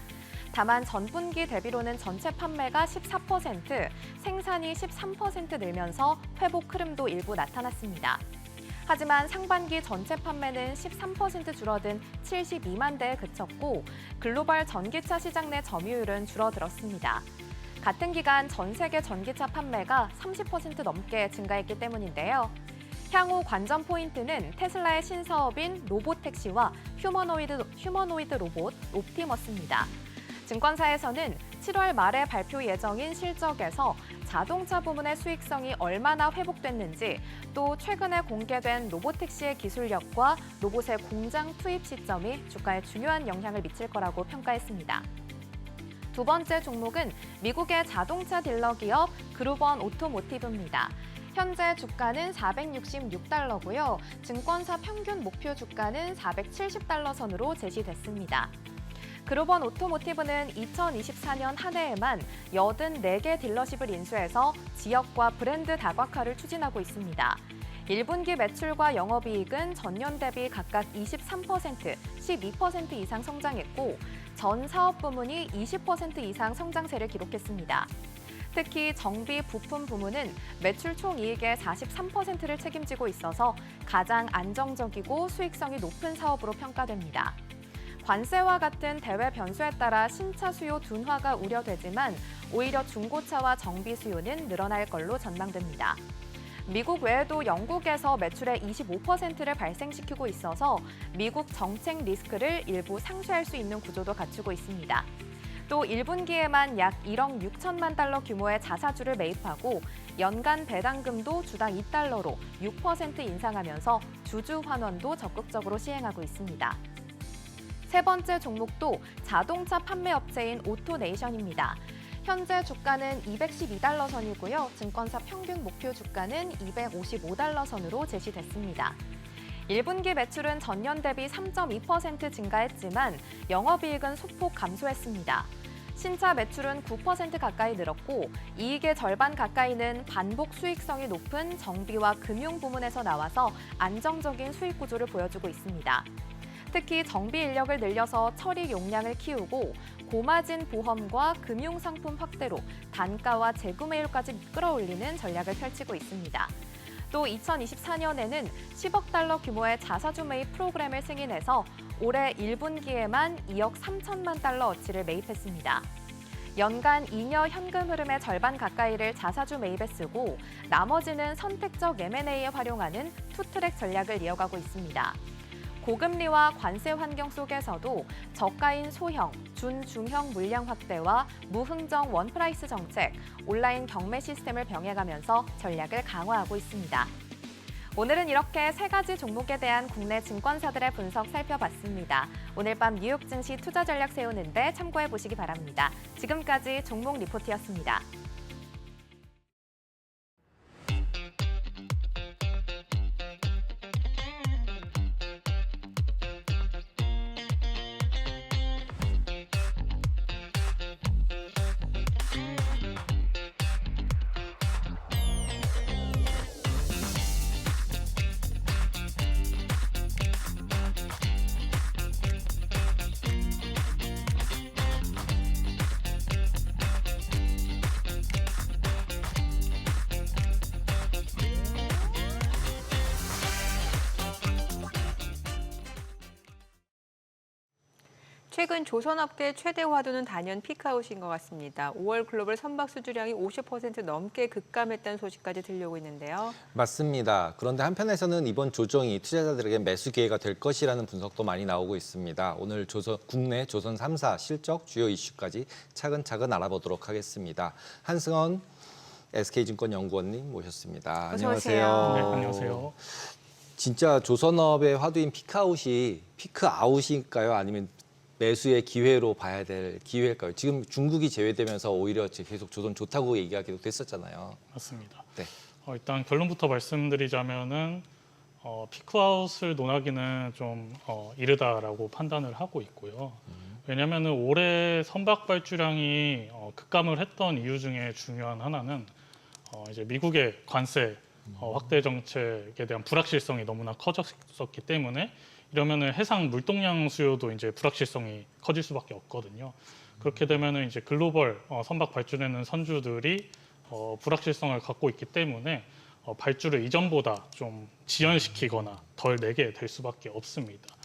다만 전분기 대비로는 전체 판매가 14%, 생산이 13% 늘면서 회복 흐름도 일부 나타났습니다. 하지만 상반기 전체 판매는 13% 줄어든 72만 대에 그쳤고 글로벌 전기차 시장 내 점유율은 줄어들었습니다. 같은 기간 전 세계 전기차 판매가 30% 넘게 증가했기 때문인데요. 향후 관전 포인트는 테슬라의 신사업인 로보택시와 휴머노이드 로봇 옵티머스입니다. 증권사에서는 7월 말에 발표 예정인 실적에서 자동차 부문의 수익성이 얼마나 회복됐는지 또 최근에 공개된 로보택시의 기술력과 로봇의 공장 투입 시점이 주가에 중요한 영향을 미칠 거라고 평가했습니다. 두 번째 종목은 미국의 자동차 딜러 기업 그루번 오토모티브입니다. 현재 주가는 466달러고요. 증권사 평균 목표 주가는 470달러 선으로 제시됐습니다. 그루번 오토모티브는 2024년 한 해에만 84개 딜러십을 인수해서 지역과 브랜드 다각화를 추진하고 있습니다. 1분기 매출과 영업이익은 전년 대비 각각 23%, 12% 이상 성장했고 전 사업 부문이 20% 이상 성장세를 기록했습니다. 특히 정비 부품 부문은 매출 총이익의 43%를 책임지고 있어서 가장 안정적이고 수익성이 높은 사업으로 평가됩니다. 관세와 같은 대외 변수에 따라 신차 수요 둔화가 우려되지만 오히려 중고차와 정비 수요는 늘어날 걸로 전망됩니다. 미국 외에도 영국에서 매출의 25%를 발생시키고 있어서 미국 정책 리스크를 일부 상쇄할 수 있는 구조도 갖추고 있습니다. 또 1분기에만 약 1억 6천만 달러 규모의 자사주를 매입하고 연간 배당금도 주당 2달러로 6% 인상하면서 주주 환원도 적극적으로 시행하고 있습니다. 세 번째 종목도 자동차 판매 업체인 오토네이션입니다. 현재 주가는 212달러 선이고요. 증권사 평균 목표 주가는 255달러 선으로 제시됐습니다. 1분기 매출은 전년 대비 3.2% 증가했지만 영업이익은 소폭 감소했습니다. 신차 매출은 9% 가까이 늘었고 이익의 절반 가까이는 반복 수익성이 높은 정비와 금융 부문에서 나와서 안정적인 수익 구조를 보여주고 있습니다. 특히 정비 인력을 늘려서 처리 용량을 키우고 고마진 보험과 금융 상품 확대로 단가와 재구매율까지 끌어올리는 전략을 펼치고 있습니다. 또 2024년에는 10억 달러 규모의 자사주 매입 프로그램을 승인해서 올해 1분기에만 2억 3천만 달러 어치를 매입했습니다. 연간 잉여 현금 흐름의 절반 가까이를 자사주 매입에 쓰고 나머지는 선택적 M&A에 활용하는 투트랙 전략을 이어가고 있습니다. 고금리와 관세 환경 속에서도 저가인 소형, 준중형 물량 확대와 무흥정 원프라이스 정책, 온라인 경매 시스템을 병행하면서 전략을 강화하고 있습니다. 오늘은 이렇게 세 가지 종목에 대한 국내 증권사들의 분석 살펴봤습니다. 오늘 밤 뉴욕 증시 투자 전략 세우는데 참고해 보시기 바랍니다. 지금까지 종목 리포트였습니다. 최근 조선업계 최대 화두는 단연 피크아웃인 것 같습니다. 5월 글로벌 선박 수주량이 50% 넘게 급감했다는 소식까지 들려오고 있는데요. 맞습니다. 그런데 한편에서는 이번 조정이 투자자들에게 매수 기회가 될 것이라는 분석도 많이 나오고 있습니다. 오늘 국내 조선 3사 실적 주요 이슈까지 차근차근 알아보도록 하겠습니다. 한승헌 SK증권 연구원님 모셨습니다. 어서 오세요. 안녕하세요. 네, 안녕하세요. 진짜 조선업의 화두인 피크아웃일까요? 아니면 매수의 기회로 봐야 될 기회일까요? 지금 중국이 제외되면서 오히려 계속 조선 좋다고 얘기하기도 했었잖아요. 맞습니다. 네. 일단 결론부터 말씀드리자면은 피크아웃을 논하기는 좀 이르다라고 판단을 하고 있고요. 왜냐하면 올해 선박 발주량이 급감을 했던 이유 중에 중요한 하나는 이제 미국의 관세 확대 정책에 대한 불확실성이 너무나 커졌었기 때문에 이러면은 해상 물동량 수요도 이제 불확실성이 커질 수밖에 없거든요. 그렇게 되면은 이제 글로벌 선박 발주되는 선주들이 불확실성을 갖고 있기 때문에 발주를 이전보다 좀 지연시키거나 덜 내게 될 수밖에 없습니다.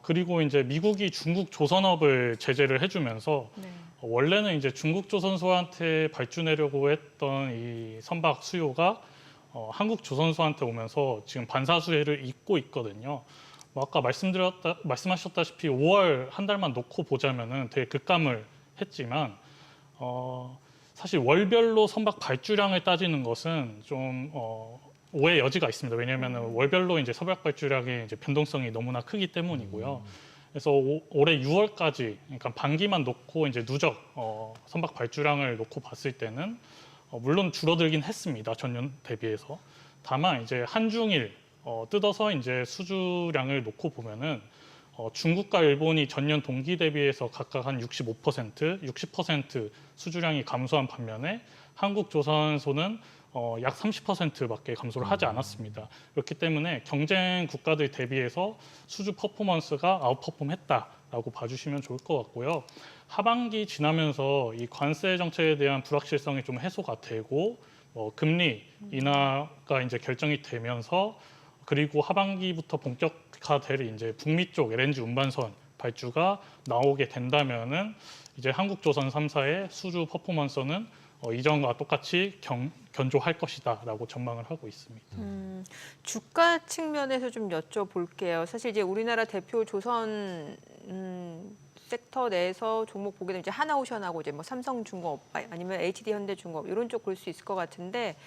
그리고 이제 미국이 중국 조선업을 제재를 해주면서 네. 원래는 이제 중국 조선소한테 발주 내려고 했던 이 선박 수요가 한국 조선소한테 오면서 지금 반사수혜를 잇고 있거든요. 뭐 아까 말씀하셨다시피 5월 한 달만 놓고 보자면은 되게 급감을 했지만 사실 월별로 선박 발주량을 따지는 것은 좀 오해 여지가 있습니다. 왜냐하면 월별로 이제 선박 발주량의 이제 변동성이 너무나 크기 때문이고요. 그래서 올해 6월까지, 그러니까 반기만 놓고 이제 누적 선박 발주량을 놓고 봤을 때는 물론 줄어들긴 했습니다. 전년 대비해서. 다만 이제 한중일 뜯어서 이제 수주량을 놓고 보면은 중국과 일본이 전년 동기 대비해서 각각 한 65%, 60% 수주량이 감소한 반면에 한국 조선소는 약 30%밖에 감소를 하지 않았습니다. 그렇기 때문에 경쟁 국가들 대비해서 수주 퍼포먼스가 아웃퍼폼했다라고 봐주시면 좋을 것 같고요. 하반기 지나면서 이 관세 정책에 대한 불확실성이 좀 해소가 되고 금리 인하가 이제 결정이 되면서 그리고 하반기부터 본격화될 이제 북미 쪽 LNG 운반선 발주가 나오게 된다면은 이제 한국조선 3사의 수주 퍼포먼스는 이전과 똑같이 견조할 것이다라고 전망을 하고 있습니다. 주가 측면에서 좀 여쭤볼게요. 사실 이제 우리나라 대표 조선 섹터 내에서 종목 보게 되면 이제 하나오션하고 이제 뭐 삼성중공업 아니면 HD현대중공업 이런 쪽 볼 수 있을 것 같은데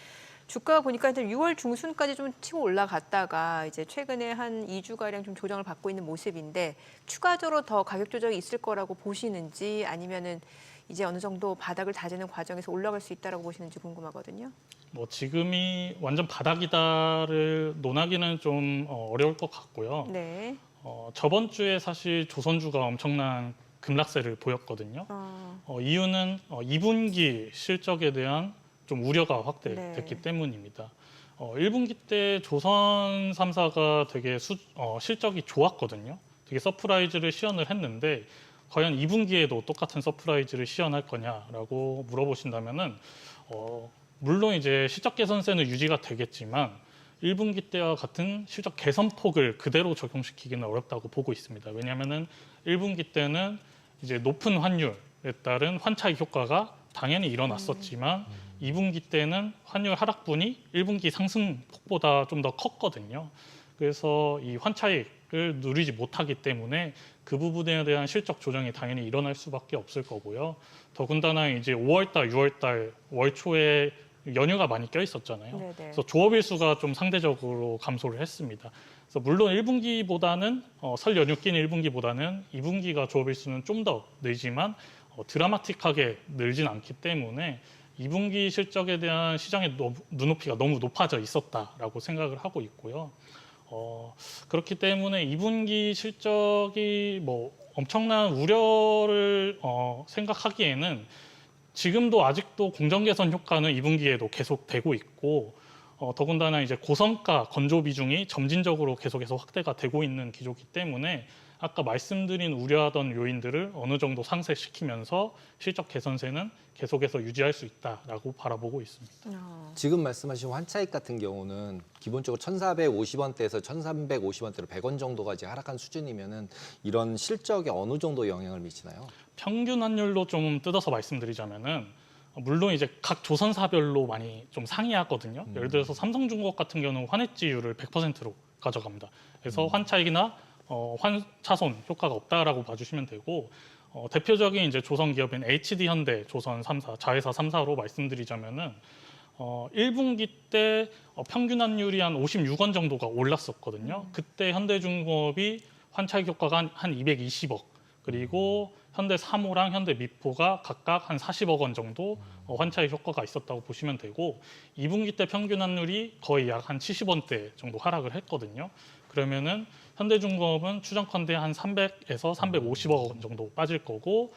주가가 보니까 일단 6월 중순까지 좀 치고 올라갔다가 이제 최근에 한 2주가량 좀 조정을 받고 있는 모습인데 추가적으로 더 가격 조정이 있을 거라고 보시는지 아니면은 이제 어느 정도 바닥을 다지는 과정에서 올라갈 수 있다라고 보시는지 궁금하거든요. 뭐 지금이 완전 바닥이다를 논하기는 좀 어려울 것 같고요. 네. 저번 주에 사실 조선주가 엄청난 급락세를 보였거든요. 이유는 2분기 실적에 대한 좀 우려가 확대됐기 네. 때문입니다. 1분기 때 조선 3사가 되게 실적이 좋았거든요. 되게 서프라이즈를 시연을 했는데 과연 2분기에도 똑같은 서프라이즈를 시연할 거냐라고 물어보신다면은 물론 이제 실적 개선세는 유지가 되겠지만 1분기 때와 같은 실적 개선폭을 그대로 적용시키기는 어렵다고 보고 있습니다. 왜냐하면은 1분기 때는 이제 높은 환율에 따른 환차익 효과가 당연히 일어났었지만 2분기 때는 환율 하락분이 1분기 상승폭보다 좀 더 컸거든요. 그래서 이 환차익을 누리지 못하기 때문에 그 부분에 대한 실적 조정이 당연히 일어날 수밖에 없을 거고요. 더군다나 이제 5월달, 6월달 월 초에 연휴가 많이 껴 있었잖아요. 네네. 그래서 조업일수가 좀 상대적으로 감소를 했습니다. 그래서 물론 1분기보다는 설 연휴 낀 1분기보다는 2분기가 조업일수는 좀 더 늘지만 드라마틱하게 늘진 않기 때문에 2분기 실적에 대한 시장의 눈높이가 너무 높아져 있었다라고 생각을 하고 있고요. 그렇기 때문에 2분기 실적이 뭐 엄청난 우려를 생각하기에는 지금도 아직도 공정 개선 효과는 2분기에도 계속되고 있고 더군다나 이제 고성가 건조 비중이 점진적으로 계속해서 확대가 되고 있는 기조이기 때문에 아까 말씀드린 우려하던 요인들을 어느 정도 상쇄시키면서 실적 개선세는 계속해서 유지할 수 있다라고 바라보고 있습니다. 지금 말씀하신 환차익 같은 경우는 기본적으로 1,450원대에서 1,350원대로 100원 정도가 이제 하락한 수준이면은 이런 실적에 어느 정도 영향을 미치나요? 평균 환율로 좀 뜯어서 말씀드리자면은 물론 이제 각 조선사별로 많이 좀 상이하거든요. 예를 들어서 삼성중공업 같은 경우는 환해지율을 100%로 가져갑니다. 그래서 환차익이나 환차손 효과가 없다라고 봐주시면 되고 대표적인 이제 조선 기업인 HD현대, 조선 3사, 자회사 3사로 말씀드리자면은 1분기 때 평균 환율이 한 56원 정도가 올랐었거든요. 그때 현대중공업이 환차익 효과가 한 220억, 그리고 현대 3호랑 현대 미포가 각각 한 40억 원 정도 환차익 효과가 있었다고 보시면 되고, 2분기 때 평균 환율이 거의 약 한 70원대 정도 하락을 했거든요. 그러면은 현대중공업은 추정컨대 한 300에서 350억 원 정도 빠질 거고,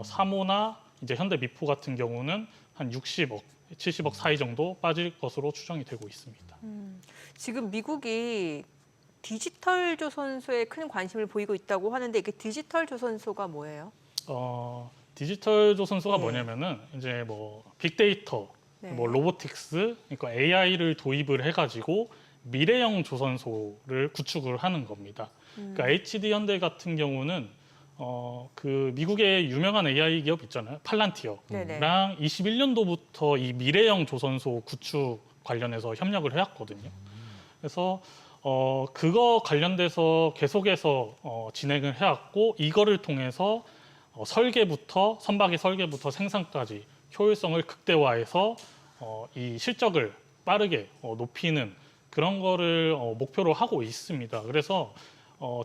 3호나 이제 현대 미포 같은 경우는 한 60억, 70억 사이 정도 빠질 것으로 추정이 되고 있습니다. 지금 미국이 디지털 조선소에 큰 관심을 보이고 있다고 하는데 이게 디지털 조선소가 뭐예요? 디지털 조선소가 네. 뭐냐면은 이제 뭐 빅데이터, 네. 뭐 로보틱스, 그러니까 AI를 도입을 해가지고 미래형 조선소를 구축을 하는 겁니다. 그러니까 HD 현대 같은 경우는 그 미국의 유명한 AI 기업 있잖아요, 팔란티어랑 네네. 21년도부터 이 미래형 조선소 구축 관련해서 협력을 해왔거든요. 그래서 그거 관련돼서 계속해서 진행을 해왔고, 이거를 통해서 선박의 설계부터 생산까지 효율성을 극대화해서 이 실적을 빠르게 높이는 그런 거를 목표로 하고 있습니다. 그래서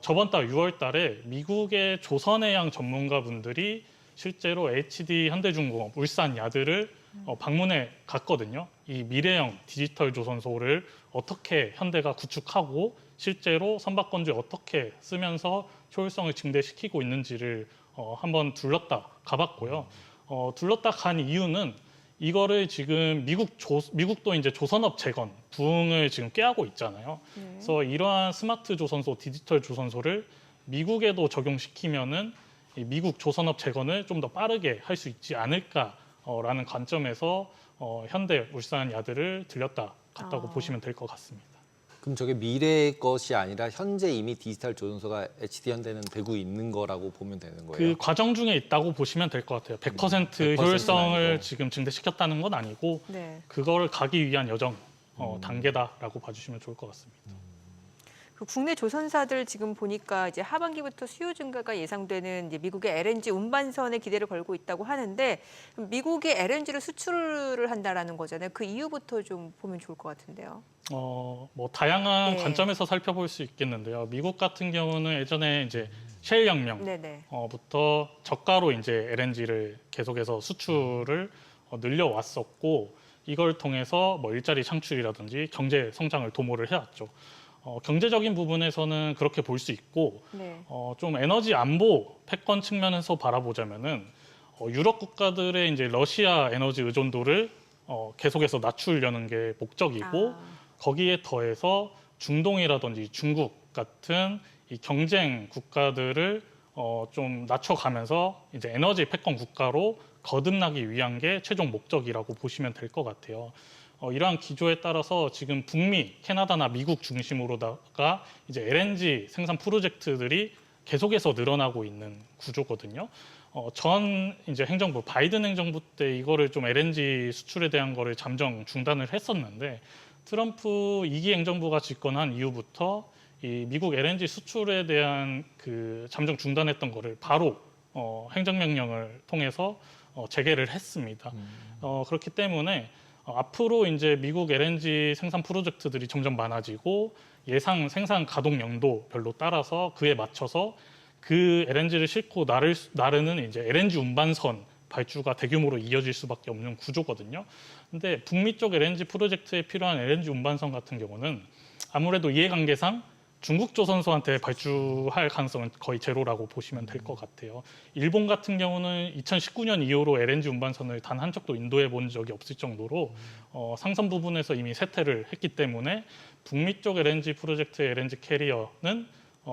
저번 달 6월 달에 미국의 조선해양 전문가분들이 실제로 HD 현대중공업 울산 야드를 방문해 갔거든요. 이 미래형 디지털 조선소를 어떻게 현대가 구축하고 실제로 선박건조에 어떻게 쓰면서 효율성을 증대시키고 있는지를 한번 둘렀다 가봤고요. 둘렀다 간 이유는 이거를 지금 미국도 이제 조선업 재건 부흥을 지금 꾀하고 있잖아요. 그래서 이러한 스마트 조선소, 디지털 조선소를 미국에도 적용시키면은 이 미국 조선업 재건을 좀 더 빠르게 할 수 있지 않을까라는 관점에서 현대 울산 야드를 들렸다 갔다고 보시면 될 것 같습니다. 그럼 저게 미래의 것이 아니라 현재 이미 디지털 조선소가 HD 현대는 되고 있는 거라고 보면 되는 거예요? 그 과정 중에 있다고 보시면 될 것 같아요. 100% 100% 효율성을 아니고. 지금 증대시켰다는 건 아니고 네. 그걸 가기 위한 여정 단계다라고 봐주시면 좋을 것 같습니다. 그 국내 조선사들 지금 보니까 이제 하반기부터 수요 증가가 예상되는 이제 미국의 LNG 운반선에 기대를 걸고 있다고 하는데, 미국이 LNG를 수출을 한다라는 거잖아요. 그 이유부터 좀 보면 좋을 것 같은데요. 뭐 다양한 네. 관점에서 살펴볼 수 있겠는데요. 미국 같은 경우는 예전에 이제 셰일 혁명 네네. 부터 저가로 이제 LNG를 계속해서 수출을 늘려왔었고, 이걸 통해서 뭐 일자리 창출이라든지 경제 성장을 도모를 해왔죠. 경제적인 부분에서는 그렇게 볼 수 있고, 네. 좀 에너지 안보 패권 측면에서 바라보자면은 유럽 국가들의 이제 러시아 에너지 의존도를 계속해서 낮추려는 게 목적이고, 거기에 더해서 중동이라든지 중국 같은 이 경쟁 국가들을 좀 낮춰가면서 이제 에너지 패권 국가로 거듭나기 위한 게 최종 목적이라고 보시면 될 것 같아요. 이러한 기조에 따라서 지금 북미, 캐나다나 미국 중심으로다가 이제 LNG 생산 프로젝트들이 계속해서 늘어나고 있는 구조거든요. 전 이제 행정부 바이든 행정부 때 이거를 좀 LNG 수출에 대한 거를 잠정 중단을 했었는데, 트럼프 2기 행정부가 집권한 이후부터 이 미국 LNG 수출에 대한 그 잠정 중단했던 거를 바로 행정명령을 통해서 재개를 했습니다. 그렇기 때문에 앞으로 이제 미국 LNG 생산 프로젝트들이 점점 많아지고 예상 생산 가동 연도별로 따라서 그에 맞춰서 그 LNG를 싣고 나르는 이제 LNG 운반선 발주가 대규모로 이어질 수밖에 없는 구조거든요. 근데 북미 쪽 LNG 프로젝트에 필요한 LNG 운반선 같은 경우는 아무래도 이해관계상 중국 조선소한테 발주할 가능성은 거의 제로라고 보시면 될 것 같아요. 일본 같은 경우는 2019년 이후로 LNG 운반선을 단 한 척도 인도해 본 적이 없을 정도로 상선 부분에서 이미 쇠퇴를 했기 때문에 북미 쪽 LNG 프로젝트의 LNG 캐리어는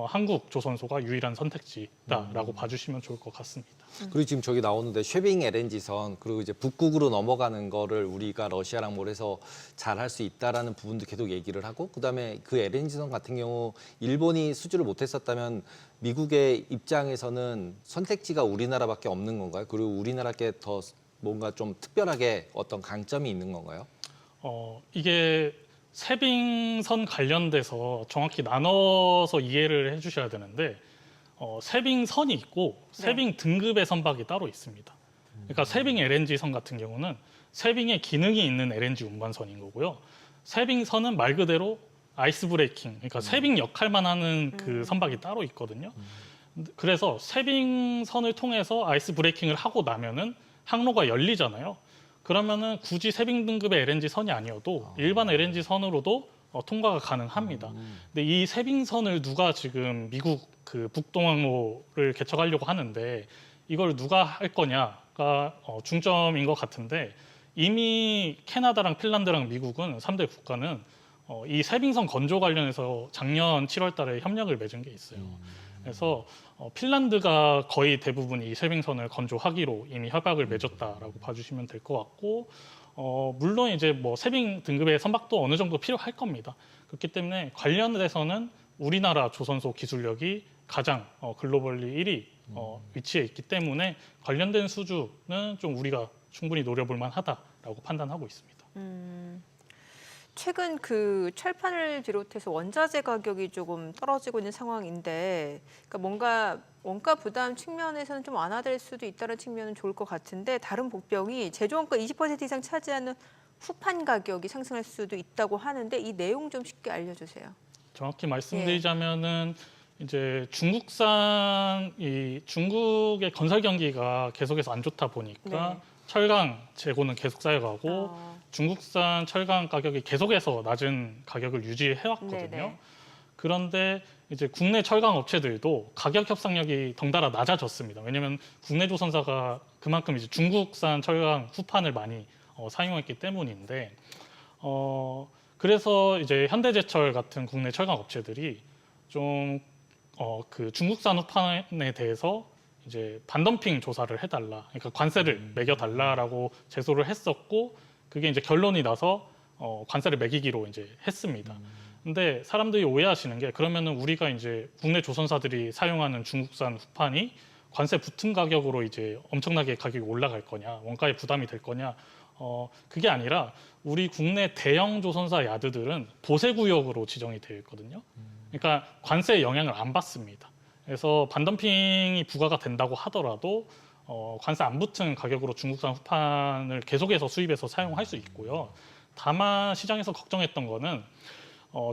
한국 조선소가 유일한 선택지다라고 봐주시면 좋을 것 같습니다. 그리고 지금 저기 나오는데 쉐빙 LNG선, 그리고 이제 북극으로 넘어가는 거를 우리가 러시아랑 뭘 해서 잘 할 수 있다라는 부분도 계속 얘기를 하고, 그다음에 그 LNG선 같은 경우 일본이 수주를 못했었다면 미국의 입장에서는 선택지가 우리나라밖에 없는 건가요? 그리고 우리나라께 더 뭔가 좀 특별하게 어떤 강점이 있는 건가요? 이게 세빙선 관련돼서 정확히 나눠서 이해를 해주셔야 되는데, 세빙선이 있고 세빙 등급의 선박이 따로 있습니다. 그러니까 세빙 LNG선 같은 경우는 세빙에 기능이 있는 LNG 운반선인 거고요. 세빙선은 말 그대로 아이스 브레이킹, 그러니까 세빙 역할만 하는 그 선박이 따로 있거든요. 그래서 세빙선을 통해서 아이스 브레이킹을 하고 나면은 항로가 열리잖아요. 그러면은 굳이 세빙 등급의 LNG 선이 아니어도 일반 LNG 선으로도 통과가 가능합니다. 근데 이 세빙선을 누가 지금 미국 그 북동항로를 개척하려고 하는데 이걸 누가 할 거냐가 중점인 것 같은데 이미 캐나다랑 핀란드랑 미국은 3대 국가는 이 세빙선 건조 관련해서 작년 7월 달에 협력을 맺은 게 있어요. 그래서 핀란드가 거의 대부분 이 세빙선을 건조하기로 이미 협약을 맺었다라고 봐주시면 될 것 같고 물론 이제 뭐 세빙 등급의 선박도 어느 정도 필요할 겁니다. 그렇기 때문에 관련돼서는 우리나라 조선소 기술력이 가장 글로벌리 1위 위치에 있기 때문에 관련된 수주는 좀 우리가 충분히 노려볼 만하다라고 판단하고 있습니다. 최근 그 철판을 비롯해서 원자재 가격이 조금 떨어지고 있는 상황인데, 그러니까 뭔가 원가 부담 측면에서는 좀 완화될 수도 있다는 측면은 좋을 것 같은데, 다른 복병이 제조원가 20% 이상 차지하는 후판 가격이 상승할 수도 있다고 하는데 이 내용 좀 쉽게 알려주세요. 정확히 말씀드리자면은 이제 중국의 건설 경기가 계속해서 안 좋다 보니까 네. 철강 재고는 계속 쌓여가고 중국산 철강 가격이 계속해서 낮은 가격을 유지해 왔거든요. 네네. 그런데 이제 국내 철강 업체들도 가격 협상력이 덩달아 낮아졌습니다. 왜냐하면 국내 조선사가 그만큼 이제 중국산 철강 후판을 많이 사용했기 때문인데 그래서 이제 현대제철 같은 국내 철강 업체들이 좀 그 중국산 후판에 대해서 이제 반덤핑 조사를 해달라, 그러니까 관세를 매겨달라라고 제소를 했었고 그게 이제 결론이 나서 관세를 매기기로 이제 했습니다. 근데 사람들이 오해하시는 게 그러면은 우리가 이제 국내 조선사들이 사용하는 중국산 후판이 관세 붙은 가격으로 이제 엄청나게 가격이 올라갈 거냐, 원가에 부담이 될 거냐? 그게 아니라 우리 국내 대형 조선사 야드들은 보세 구역으로 지정이 되어 있거든요. 그러니까 관세의 영향을 안 받습니다. 그래서 반덤핑이 부과가 된다고 하더라도 관세 안 붙은 가격으로 중국산 후판을 계속해서 수입해서 사용할 수 있고요. 다만 시장에서 걱정했던 거는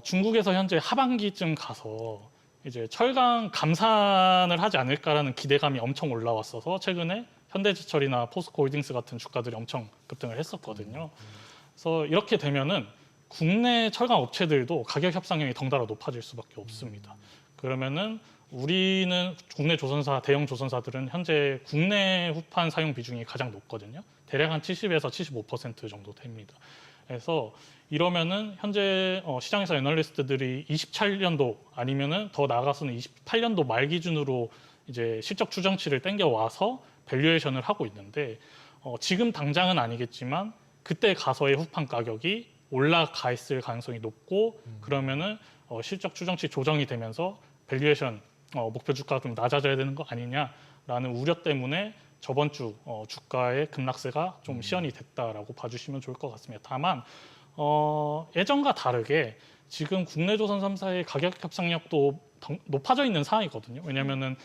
중국에서 현재 하반기쯤 가서 이제 철강 감산을 하지 않을까라는 기대감이 엄청 올라왔어서 최근에 현대제철이나 포스코홀딩스 같은 주가들이 엄청 급등을 했었거든요. 그래서 이렇게 되면은 국내 철강 업체들도 가격 협상력이 덩달아 높아질 수밖에 없습니다. 그러면은 우리는 국내 조선사, 대형 조선사들은 현재 국내 후판 사용 비중이 가장 높거든요. 대략 한 70에서 75% 정도 됩니다. 그래서 이러면은 현재 시장에서 애널리스트들이 27년도 아니면은 더 나아가서는 28년도 말 기준으로 이제 실적 추정치를 땡겨 와서 밸류에이션을 하고 있는데 지금 당장은 아니겠지만 그때 가서의 후판 가격이 올라가 있을 가능성이 높고 그러면은 실적 추정치 조정이 되면서 밸류에이션 목표 주가가 좀 낮아져야 되는 거 아니냐라는 우려 때문에 저번 주 주가의 급락세가 좀 시연이 됐다라고 봐주시면 좋을 것 같습니다. 다만 예전과 다르게 지금 국내 조선 3사의 가격 협상력도 높아져 있는 상황이거든요. 왜냐하면은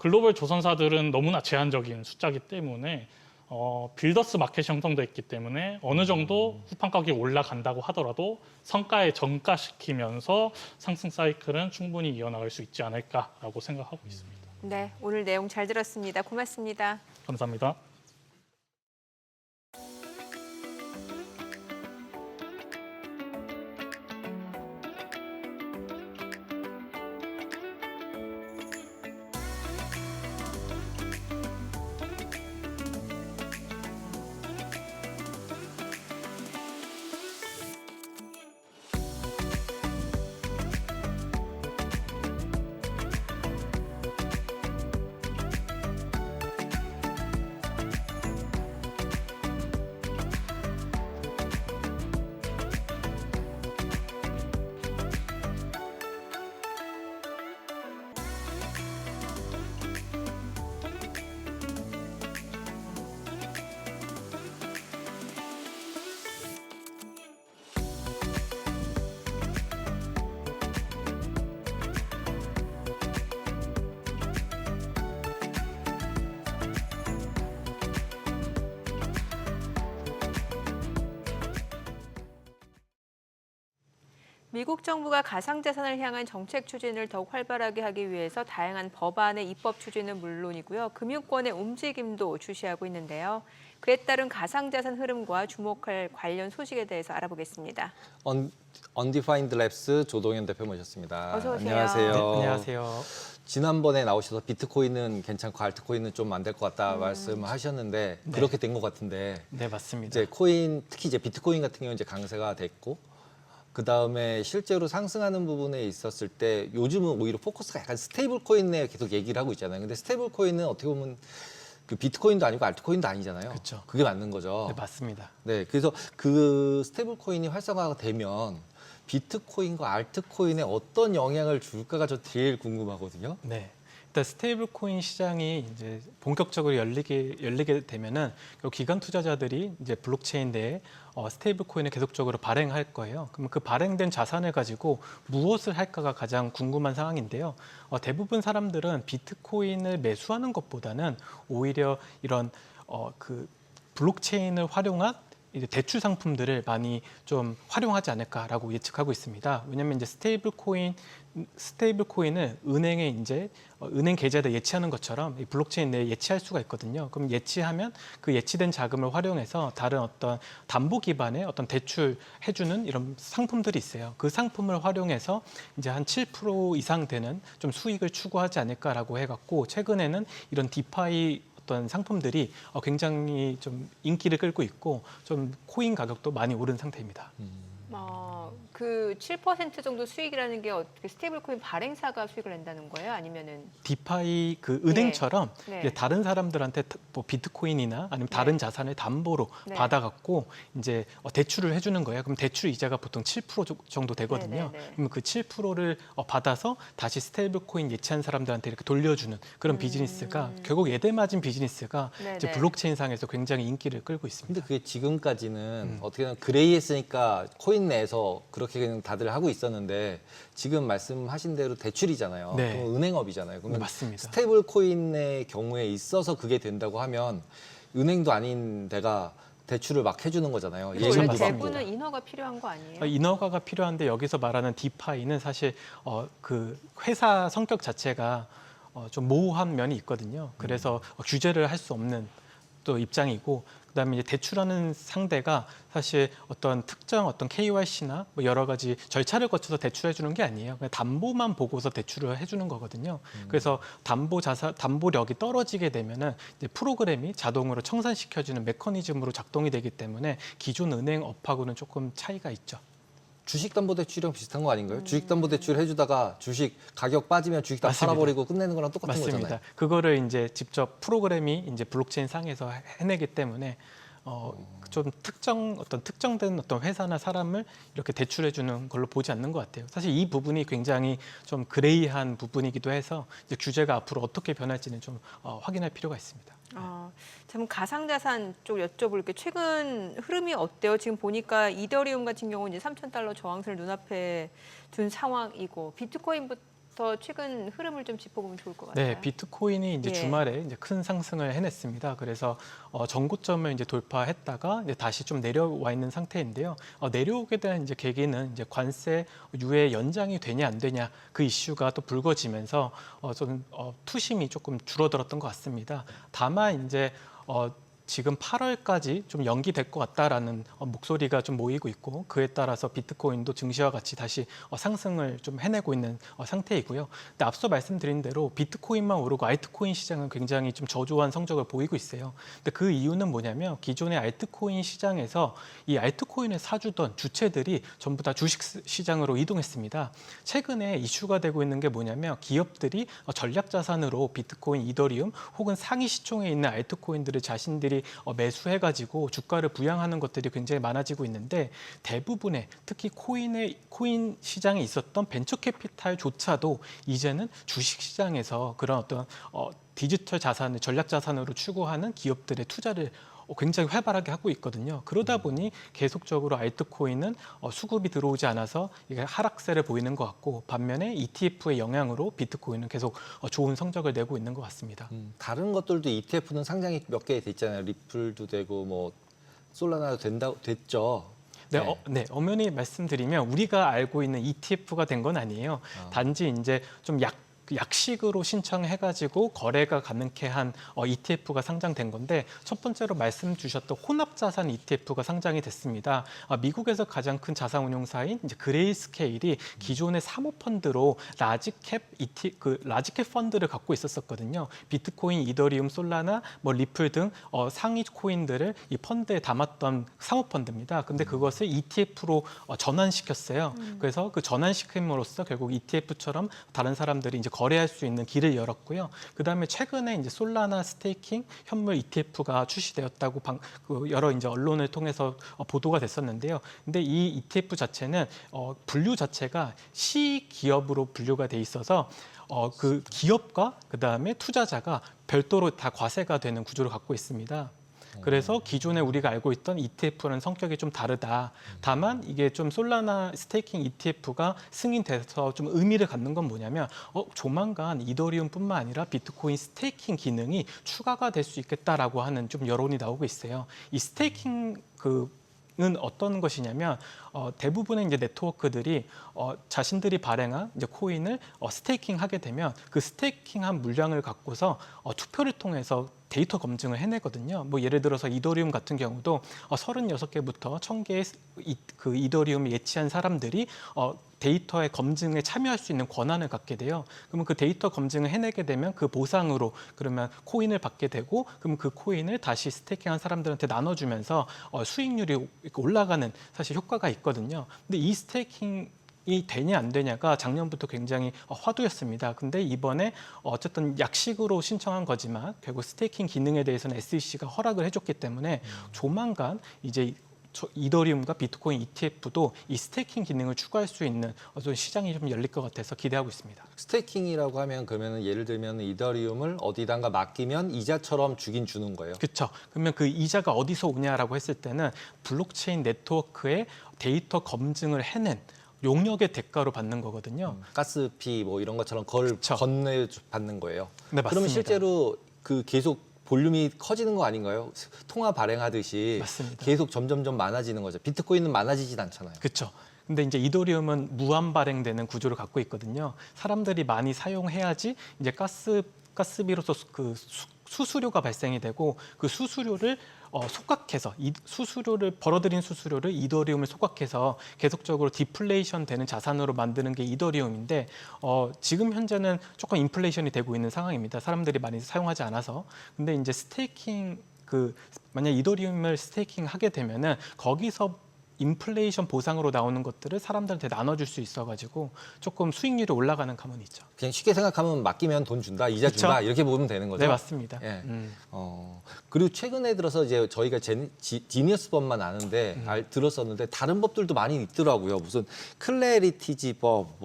글로벌 조선사들은 너무나 제한적인 숫자이기 때문에 빌더스 마켓이 형성돼 있기 때문에 어느 정도 후판 가격이 올라간다고 하더라도 성과에 전가시키면서 상승 사이클은 충분히 이어나갈 수 있지 않을까라고 생각하고 있습니다. 네, 오늘 내용 잘 들었습니다. 고맙습니다. 감사합니다. 미국 정부가 가상자산을 향한 정책 추진을 더욱 활발하게 하기 위해서 다양한 법안의 입법 추진은 물론이고요. 금융권의 움직임도 주시하고 있는데요. 그에 따른 가상자산 흐름과 주목할 관련 소식에 대해서 알아보겠습니다. 언디파인드 랩스 조동현 대표 모셨습니다. 어서 오세요. 안녕하세요. 네, 안녕하세요. 지난번에 나오셔서 비트코인은 괜찮고 알트코인은 좀 안 될 것 같다 말씀하셨는데 네. 그렇게 된 것 같은데 네, 맞습니다. 이제 코인 특히 이제 비트코인 같은 경우 이제 강세가 됐고 그 다음에 실제로 상승하는 부분에 있었을 때 요즘은 오히려 포커스가 약간 스테이블 코인에 계속 얘기를 하고 있잖아요. 근데 스테이블 코인은 어떻게 보면 그 비트코인도 아니고 알트코인도 아니잖아요. 그쵸. 그게 맞는 거죠. 네, 맞습니다. 네, 그래서 그 스테이블 코인이 활성화가 되면 비트코인과 알트코인에 어떤 영향을 줄까가 저 제일 궁금하거든요. 네. 일단 스테이블 코인 시장이 이제 본격적으로 열리게 되면은 결국 기관 투자자들이 이제 블록체인 내에 스테이블 코인을 계속적으로 발행할 거예요. 그럼 그 발행된 자산을 가지고 무엇을 할까가 가장 궁금한 상황인데요. 대부분 사람들은 비트코인을 매수하는 것보다는 오히려 이런 그 블록체인을 활용한 이제 대출 상품들을 많이 좀 활용하지 않을까라고 예측하고 있습니다. 왜냐하면 이제 스테이블 코인을 은행에 이제 은행 계좌에다 예치하는 것처럼 이 블록체인 내에 예치할 수가 있거든요. 그럼 예치하면 그 예치된 자금을 활용해서 다른 어떤 담보 기반의 어떤 대출 해주는 이런 상품들이 있어요. 그 상품을 활용해서 이제 한 7% 이상 되는 좀 수익을 추구하지 않을까라고 해갖고 최근에는 이런 디파이 어떤 상품들이 굉장히 좀 인기를 끌고 있고 좀 코인 가격도 많이 오른 상태입니다. 그 7% 정도 수익이라는 게 어떻게 스테이블 코인 발행사가 수익을 낸다는 거예요? 아니면은 디파이 그 은행처럼 네. 이제 다른 사람들한테 뭐 비트코인이나 아니면 다른 자산을 담보로 네. 받아갖고 이제 대출을 해주는 거예요. 그럼 대출 이자가 보통 7% 정도 되거든요. 네, 네, 네. 그럼 그 7%를 받아서 다시 스테이블 코인 예치한 사람들한테 이렇게 돌려주는 그런 비즈니스가 결국 예대맞은 비즈니스가 네, 이제 네. 블록체인 상에서 굉장히 인기를 끌고 있습니다. 근데 그게 지금까지는 어떻게 보면 그레이했으니까 코인 내에서 그렇게 그냥 다들 하고 있었는데 지금 말씀하신 대로 대출이잖아요. 네. 그럼 은행업이잖아요. 네, 그러면 맞습니다. 스테이블 코인의 경우에 있어서 그게 된다고 하면 은행도 아닌 데가 대출을 막 해주는 거잖아요. 그래서 원래 예금도 받고. 대부는 인허가 필요한 거 아니에요? 인허가가 필요한데 여기서 말하는 디파이는 사실 그 회사 성격 자체가 좀 모호한 면이 있거든요. 그래서 규제를 할 수 없는 또 입장이고 그다음에 이제 대출하는 상대가 사실 어떤 특정 어떤 KYC나 뭐 여러 가지 절차를 거쳐서 대출해 주는 게 아니에요. 그냥 담보만 보고서 대출을 해주는 거거든요. 그래서 담보력이 떨어지게 되면은 이제 프로그램이 자동으로 청산시켜주는 메커니즘으로 작동이 되기 때문에 기존 은행업하고는 조금 차이가 있죠. 주식담보대출이랑 비슷한 거 아닌가요? 주식담보대출 해주다가 주식 가격 빠지면 주식 다 맞습니다. 팔아버리고 끝내는 거랑 똑같은 맞습니다. 거잖아요. 그거를 이제 직접 프로그램이 이제 블록체인 상에서 해내기 때문에 좀 특정된 어떤 회사나 사람을 이렇게 대출해 주는 걸로 보지 않는 것 같아요. 사실 이 부분이 굉장히 좀 그레이한 부분이기도 해서 이제 규제가 앞으로 어떻게 변할지는 좀 확인할 필요가 있습니다. 참 가상자산 쪽 여쭤볼게요. 최근 흐름이 어때요? 지금 보니까 이더리움 같은 경우는 이제 $3,000 저항선을 눈앞에 둔 상황이고 비트코인부터 최근 흐름을 좀 짚어보면 좋을 것 같아요. 네, 비트코인이 이제 예. 주말에 이제 큰 상승을 해냈습니다. 그래서 전고점을 이제 돌파했다가 이제 다시 좀 내려와 있는 상태인데요. 내려오게 된 이제 계기는 이제 관세 유예 연장이 되냐 안 되냐 그 이슈가 또 불거지면서 좀 투심이 조금 줄어들었던 것 같습니다. 다만 이제 지금 8월까지 좀 연기될 것 같다라는 목소리가 좀 모이고 있고 그에 따라서 비트코인도 증시와 같이 다시 상승을 좀 해내고 있는 상태이고요. 근데 앞서 말씀드린 대로 비트코인만 오르고 알트코인 시장은 굉장히 좀 저조한 성적을 보이고 있어요. 근데 그 이유는 뭐냐면 기존의 알트코인 시장에서 이 알트코인을 사주던 주체들이 전부 다 주식 시장으로 이동했습니다. 최근에 이슈가 되고 있는 게 뭐냐면 기업들이 전략 자산으로 비트코인, 이더리움 혹은 상위 시총에 있는 알트코인들을 자신들이 매수해가지고 주가를 부양하는 것들이 굉장히 많아지고 있는데 대부분의 특히 코인 시장에 있었던 벤처 캐피탈조차도 이제는 주식 시장에서 그런 어떤 디지털 자산을 전략 자산으로 추구하는 기업들의 투자를 굉장히 활발하게 하고 있거든요. 그러다 보니 계속적으로 알트코인은 수급이 들어오지 않아서 이게 하락세를 보이는 것 같고 반면에 ETF의 영향으로 비트코인은 계속 좋은 성적을 내고 있는 것 같습니다. 다른 것들도 ETF는 상장이 몇 개 돼 있잖아요. 리플도 되고 뭐 솔라나도 됐죠. 네, 엄연히 말씀드리면 우리가 알고 있는 ETF가 된 건 아니에요. 단지 이제 좀 약식으로 신청해가지고 거래가 가능케 한 ETF가 상장된 건데 첫 번째로 말씀 주셨던 혼합자산 ETF가 상장이 됐습니다. 미국에서 가장 큰 자산운용사인 이제 그레이스케일이 기존의 사모펀드로 라지캡 펀드를 갖고 있었었거든요. 비트코인, 이더리움, 솔라나, 리플 등 상위 코인들을 이 펀드에 담았던 사모펀드입니다. 근데 그것을 ETF로 전환시켰어요. 그래서 그 전환시킴으로써 결국 ETF처럼 다른 사람들이 이제 거래할 수 있는 길을 열었고요. 그다음에 최근에 이제 솔라나 스테이킹 현물 ETF가 출시되었다고 여러 이제 언론을 통해서 보도가 됐었는데요. 근데 이 ETF 자체는 분류 자체가 시 기업으로 분류가 돼 있어서 그 기업과 그다음에 투자자가 별도로 다 과세가 되는 구조를 갖고 있습니다. 그래서 기존에 우리가 알고 있던 ETF는 성격이 좀 다르다. 다만 이게 좀 솔라나 스테이킹 ETF가 승인돼서 좀 의미를 갖는 건 뭐냐면 조만간 이더리움뿐만 아니라 비트코인 스테이킹 기능이 추가가 될 수 있겠다라고 하는 좀 여론이 나오고 있어요. 이 스테이킹 은 어떤 것이냐면 대부분의 이제 네트워크들이 자신들이 발행한 이제 코인을 스테이킹하게 되면 그 스테이킹한 물량을 갖고서 투표를 통해서 데이터 검증을 해내거든요. 예를 들어서 이더리움 같은 경우도 36개부터 1000개의 그 이더리움을 예치한 사람들이 데이터의 검증에 참여할 수 있는 권한을 갖게 돼요. 그러면 그 데이터 검증을 해내게 되면 그 보상으로 그러면 코인을 받게 되고 그럼 그 코인을 다시 스테이킹한 사람들한테 나눠주면서 수익률이 올라가는 사실 효과가 있거든요. 근데 이 스테이킹이 되냐 안 되냐가 작년부터 굉장히 화두였습니다. 근데 이번에 어쨌든 약식으로 신청한 거지만 결국 스테이킹 기능에 대해서는 SEC가 허락을 해줬기 때문에 조만간 이제 이더리움과 비트코인 ETF도 이 스테이킹 기능을 추가할 수 있는 어떤 시장이 좀 열릴 것 같아서 기대하고 있습니다. 스테이킹이라고 하면 그러면 예를 들면 이더리움을 어디단가 맡기면 이자처럼 주긴 주는 거예요. 그렇죠. 그러면 그 이자가 어디서 오냐라고 했을 때는 블록체인 네트워크의 데이터 검증을 해낸 용역의 대가로 받는 거거든요. 가스피 이런 것처럼 그걸 그쵸. 건네 받는 거예요. 네, 맞습니다. 그러면 실제로 그 계속 볼륨이 커지는 거 아닌가요? 통화 발행하듯이 맞습니다. 계속 점점점 많아지는 거죠. 비트코인은 많아지진 않잖아요. 그렇죠. 근데 이제 이더리움은 무한 발행되는 구조를 갖고 있거든요. 사람들이 많이 사용해야지 이제 가스비로서 그 수수료가 발생이 되고 그 수수료를 속각해서 수수료를 벌어들인 수수료를 이더리움을 속각해서 계속적으로 디플레이션 되는 자산으로 만드는 게 이더리움인데 지금 현재는 조금 인플레이션이 되고 있는 상황입니다. 사람들이 많이 사용하지 않아서. 근데 이제 스테이킹 만약 이더리움을 스테이킹 하게 되면은 거기서 인플레이션 보상으로 나오는 것들을 사람들한테 나눠줄 수 있어가지고 조금 수익률이 올라가는 감은 있죠. 그냥 쉽게 생각하면 맡기면 돈 준다, 이자 그쵸? 준다 이렇게 보면 되는 거죠. 네, 맞습니다. 예. 그리고 최근에 들어서 이제 저희가 지니어스 법만 아는데 들었었는데 다른 법들도 많이 있더라고요. 무슨 클래리티지 법,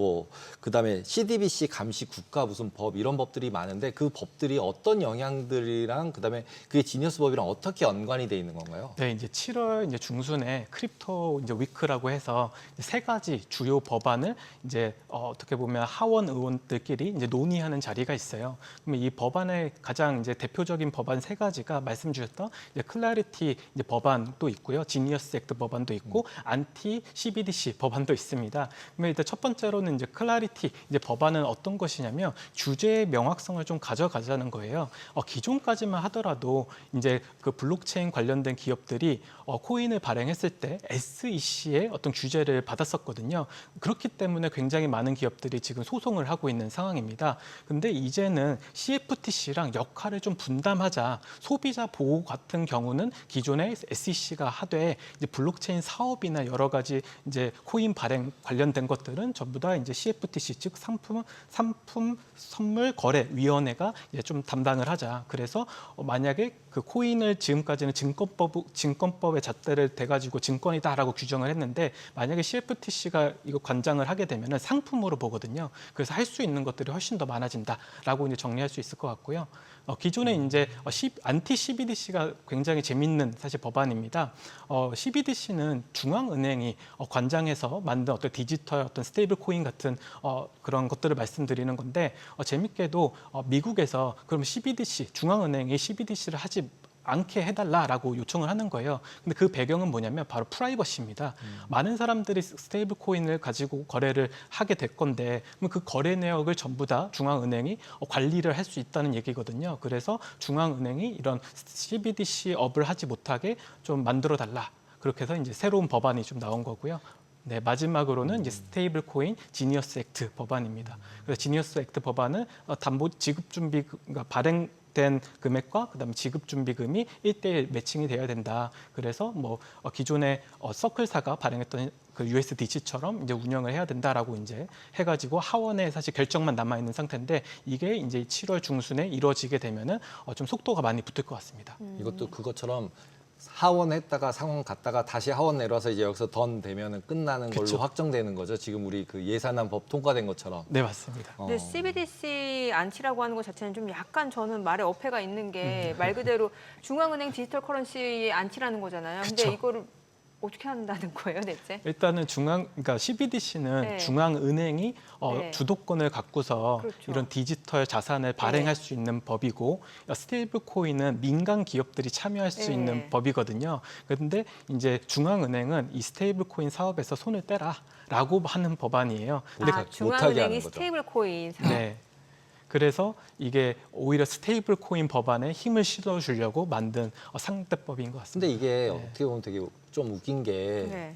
그다음에 CDBC 감시 국가 무슨 법 이런 법들이 많은데 그 법들이 어떤 영향들이랑 그다음에 그게 지니어스 법이랑 어떻게 연관이 돼 있는 건가요? 네, 이제 7월 이제 중순에 크립토 이제 위크라고 해서 세 가지 주요 법안을 이제 어떻게 보면 하원 의원들끼리 이제 논의하는 자리가 있어요. 그러면 이 법안의 가장 이제 대표적인 법안 세 가지가 말씀 주셨던 이제 클래리티 이제 법안도 있고요, 지니어스 액트 법안도 있고, 안티 CBDC 법안도 있습니다. 그러면 일단 첫 번째로는 이제 클래리티 이제 법안은 어떤 것이냐면 주제의 명확성을 좀 가져가자는 거예요. 기존까지만 하더라도 이제 그 블록체인 관련된 기업들이 코인을 발행했을 때 SEC의 어떤 규제를 받았었거든요. 그렇기 때문에 굉장히 많은 기업들이 지금 소송을 하고 있는 상황입니다. 근데 이제는 CFTC랑 역할을 좀 분담하자. 소비자 보호 같은 경우는 기존에 SEC가 하되 이제 블록체인 사업이나 여러 가지 이제 코인 발행 관련된 것들은 전부 다 이제 CFTC 즉 상품 선물 거래 위원회가 이제 좀 담당을 하자. 그래서 만약에 그 코인을 지금까지는 증권법의 잣대를 대가지고 증권이다라고 규정을 했는데 만약에 CFTC가 이거 관장을 하게 되면은 상품으로 보거든요. 그래서 할 수 있는 것들이 훨씬 더 많아진다라고 이제 정리할 수 있을 것 같고요. 기존에 이제 안티 CBDC가 굉장히 재밌는 사실 법안입니다. CBDC는 중앙은행이 관장해서 만든 어떤 디지털 어떤 스테이블 코인 같은 그런 것들을 말씀드리는 건데 재밌게도 미국에서 그럼 CBDC 중앙은행이 CBDC를 하지 않게 해달라라고 요청을 하는 거예요. 근데 그 배경은 뭐냐면 바로 프라이버시입니다. 많은 사람들이 스테이블 코인을 가지고 거래를 하게 될 건데 그럼 그 거래 내역을 전부 다 중앙은행이 관리를 할 수 있다는 얘기거든요. 그래서 중앙은행이 이런 CBDC 업을 하지 못하게 좀 만들어 달라. 그렇게 해서 이제 새로운 법안이 좀 나온 거고요. 네, 마지막으로는 이제 스테이블 코인 지니어스 액트 법안입니다. 그래서 지니어스 액트 법안은 담보 지급 준비 그러니까 발행된 금액과 그다음에 지급 준비금이 1대1 매칭이 돼야 된다. 그래서 뭐 기존의 서클사가 발행했던 그 USDC처럼 이제 운영을 해야 된다라고 이제 해가지고 하원에 사실 결정만 남아 있는 상태인데 이게 이제 7월 중순에 이루어지게 되면은 좀 속도가 많이 붙을 것 같습니다. 이것도 그것처럼 하원 했다가 상원 갔다가 다시 하원 내려와서 이제 여기서 던 되면은 끝나는 걸로 그쵸. 확정되는 거죠. 지금 우리 그 예산안 법 통과된 것처럼. 네, 맞습니다. 근데 CBDC 안치라고 하는 것 자체는 좀 약간 저는 말에 어폐가 있는 게 말 그대로 중앙은행 디지털 커런시의 안치라는 거잖아요. 근데 그쵸. 이거를 어떻게 한다는 거예요, 대체? 일단은 그러니까 CBDC는 네. 중앙은행이 네. 주도권을 갖고서 그렇죠. 이런 디지털 자산을 발행할 수 있는 법이고 스테이블 코인은 민간 기업들이 참여할 수 네. 있는 법이거든요. 그런데 이제 중앙은행은 이 스테이블 코인 사업에서 손을 떼라라고 하는 법안이에요. 근데 아, 못하게 중앙은행이 하는 거죠. 스테이블 코인 사업. 네. 그래서 이게 오히려 스테이블 코인 법안에 힘을 실어주려고 만든 상대법인 것 같습니다. 근데 이게 어떻게 보면 되게 좀 웃긴 게 네.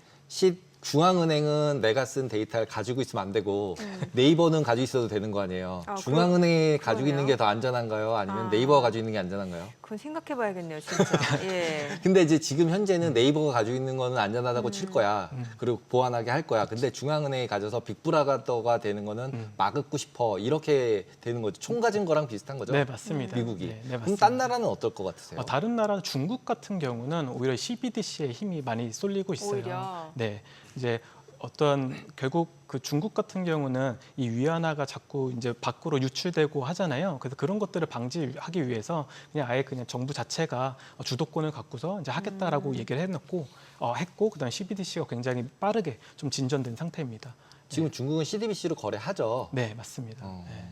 중앙은행은 내가 쓴 데이터를 가지고 있으면 안 되고 네이버는 가지고 있어도 되는 거 아니에요. 아, 중앙은행이 가지고 그러네요. 있는 게 더 안전한가요? 아니면 아. 네이버가 가지고 있는 게 안전한가요? 그건 생각해봐야겠네요, 진짜. 예. 근데 이제 지금 현재는 네이버가 가지고 있는 거는 안전하다고 칠 거야. 그리고 보완하게 할 거야. 근데 중앙은행이 가져서 빅브라더가 되는 거는 막고 싶어. 이렇게 되는 거죠. 총 가진 거랑 비슷한 거죠. 네, 맞습니다. 미국이. 네, 네, 그럼 맞습니다. 딴 나라는 어떨 것 같으세요? 다른 나라 중국 같은 경우는 오히려 CBDC에 힘이 많이 쏠리고 있어요. 오히려. 네, 이제 결국 그 중국 같은 경우는 이 위안화가 자꾸 이제 밖으로 유출되고 하잖아요. 그래서 그런 것들을 방지하기 위해서 그냥 정부 자체가 주도권을 갖고서 이제 하겠다라고 얘기를 했고 그다음 CBDC가 굉장히 빠르게 좀 진전된 상태입니다. 지금 중국은 CDBC로 거래하죠. 네, 맞습니다. 어. 네.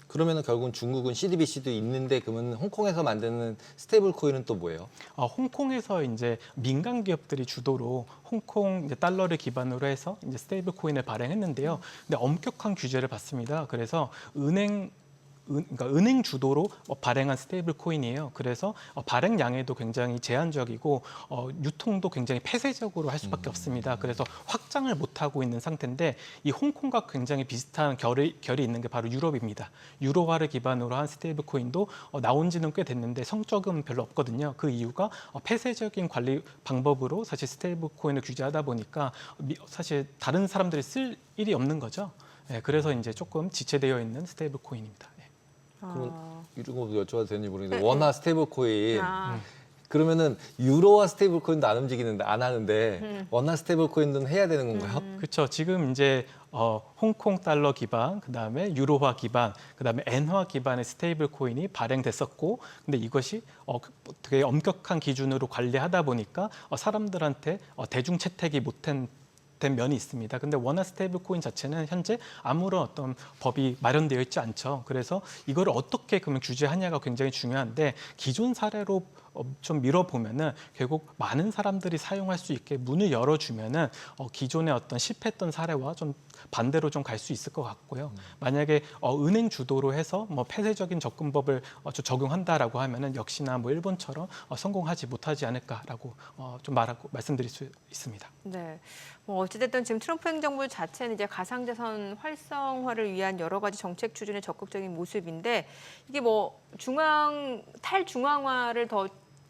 그러면은 결국은 중국은 CDBC도 있는데 그러면 홍콩에서 만드는 스테이블 코인은 또 뭐예요? 홍콩에서 이제 민간 기업들이 주도로 홍콩 이제 달러를 기반으로 해서 이제 스테이블 코인을 발행했는데요. 근데 엄격한 규제를 받습니다. 그래서 그러니까 은행 주도로 발행한 스테이블 코인이에요. 그래서 발행량에도 굉장히 제한적이고 유통도 굉장히 폐쇄적으로 할 수밖에 없습니다. 그래서 확장을 못 하고 있는 상태인데 이 홍콩과 굉장히 비슷한 결이 있는 게 바로 유럽입니다. 유로화를 기반으로 한 스테이블 코인도 나온 지는 꽤 됐는데 성적은 별로 없거든요. 그 이유가 폐쇄적인 관리 방법으로 사실 스테이블 코인을 규제하다 보니까 사실 다른 사람들이 쓸 일이 없는 거죠. 네, 그래서 이제 조금 지체되어 있는 스테이블 코인입니다. 그러면 이런 거 여쭤봐도 되는지 모르겠는데 원화 스테이블 코인 아, 그러면은 유로화 스테이블 코인도 안 움직이는데 안 하는데 원화 스테이블 코인도 해야 되는 건가요? 그렇죠. 지금 이제 홍콩 달러 기반, 그다음에 유로화 기반, 그다음에 엔화 기반의 스테이블 코인이 발행됐었고, 근데 이것이 되게 엄격한 기준으로 관리하다 보니까 사람들한테 대중 채택이 못된 면이 있습니다. 근데 원화 스테이블 코인 자체는 현재 아무런 어떤 법이 마련되어 있지 않죠. 그래서 이거를 어떻게 그러면 규제하냐가 굉장히 중요한데 기존 사례로 좀 밀어보면은 결국 많은 사람들이 사용할 수 있게 문을 열어주면은 기존의 어떤 실패했던 사례와 좀 반대로 좀 갈 수 있을 것 같고요. 만약에 은행 주도로 해서 뭐 폐쇄적인 접근법을 적용한다라고 하면은 역시나 뭐 일본처럼 성공하지 못하지 않을까라고 좀 말씀드릴 수 있습니다. 네. 뭐 어찌됐든 지금 트럼프 행정부 자체는 이제 가상자산 활성화를 위한 여러 가지 정책 추진의 적극적인 모습인데 이게 뭐 탈중앙화를 더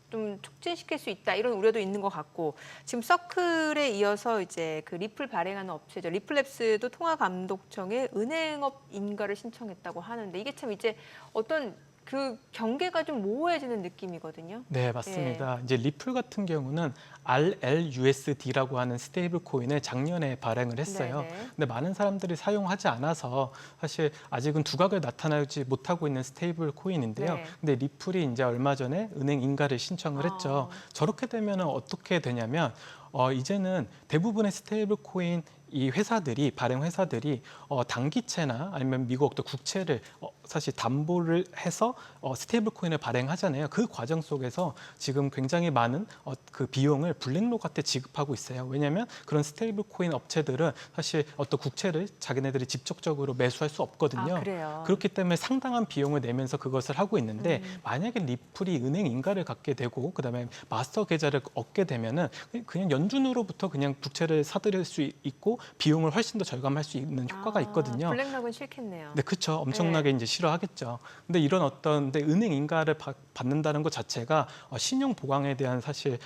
좀 촉진시킬 수 있다 이런 우려도 있는 것 같고 지금 서클에 이어서 이제 그 리플 발행하는 업체죠. 리플랩스도 통화감독청에 은행업 인가를 신청했다고 하는데 이게 참 이제 어떤 그 경계가 좀 모호해지는 느낌이거든요. 네, 맞습니다. 이제 리플 같은 경우는 RLUSD라고 하는 스테이블 코인을 작년에 발행을 했어요. 네네. 근데 많은 사람들이 사용하지 않아서 사실 아직은 두각을 나타내지 못하고 있는 스테이블 코인인데요. 네. 근데 리플이 이제 얼마 전에 은행 인가를 신청을 했죠. 저렇게 되면 어떻게 되냐면 이제는 대부분의 스테이블 코인 이 회사들이 발행 회사들이 단기채나 아니면 미국 어떤 국채를 사실 담보를 해서 스테이블 코인을 발행하잖아요. 그 과정 속에서 지금 굉장히 많은 그 비용을 블랙록한테 지급하고 있어요. 왜냐하면 그런 스테이블 코인 업체들은 사실 어떤 국채를 자기네들이 직접적으로 매수할 수 없거든요. 아, 그래요. 그렇기 때문에 상당한 비용을 내면서 그것을 하고 있는데 만약에 리플이 은행 인가를 갖게 되고 그다음에 마스터 계좌를 얻게 되면은 그냥 연준으로부터 그냥 국채를 사들일 수 있고 비용을 훨씬 더 절감할 수 있는 효과가 있거든요. 블랙록은 싫겠네요. 네, 그렇죠. 엄청나게 이제 싫어하겠죠. 근데 이런 근데 은행 인가를 받는다는 것 자체가 신용 보강에 대한 사실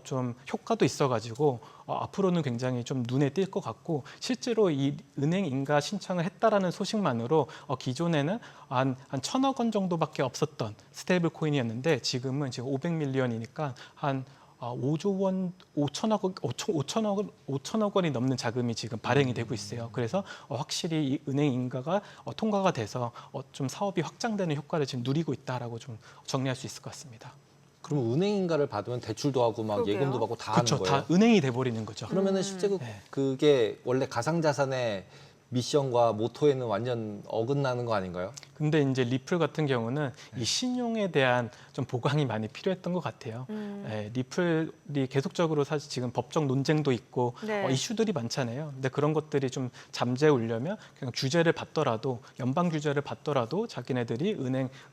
좀 효과도 있어가지고 앞으로는 굉장히 좀 눈에 띌 것 같고 실제로 이 은행 인가 신청을 했다라는 소식만으로 기존에는 한 1,000억 원 정도밖에 없었던 스테이블 코인이었는데 지금은 지금 500밀리언이니까 한 5조 원, 5천억 원이 넘는 자금이 지금 발행이 되고 있어요. 그래서 확실히 이 은행 인가가 통과가 돼서 좀 사업이 확장되는 효과를 지금 누리고 있다라고 좀 정리할 수 있을 것 같습니다. 그럼 은행 인가를 받으면 대출도 하고 막 그러게요. 예금도 받고 다 그렇죠. 하는 거예요? 다 은행이 돼버리는 거죠. 그러면은 실제 네. 그게 원래 가상자산의 미션과 모토에는 완전 어긋나는 거 아닌가요? 근데 이제 리플 같은 경우는 이 신용에 대한 좀 보강이 많이 필요했던 것 같아요. 리플이 계속적으로 사실 지금 법적 논쟁도 있고 네. 이슈들이 많잖아요. 근데 그런 것들이 좀 잠재우려면 그냥 규제를 받더라도 연방 규제를 받더라도 자기네들이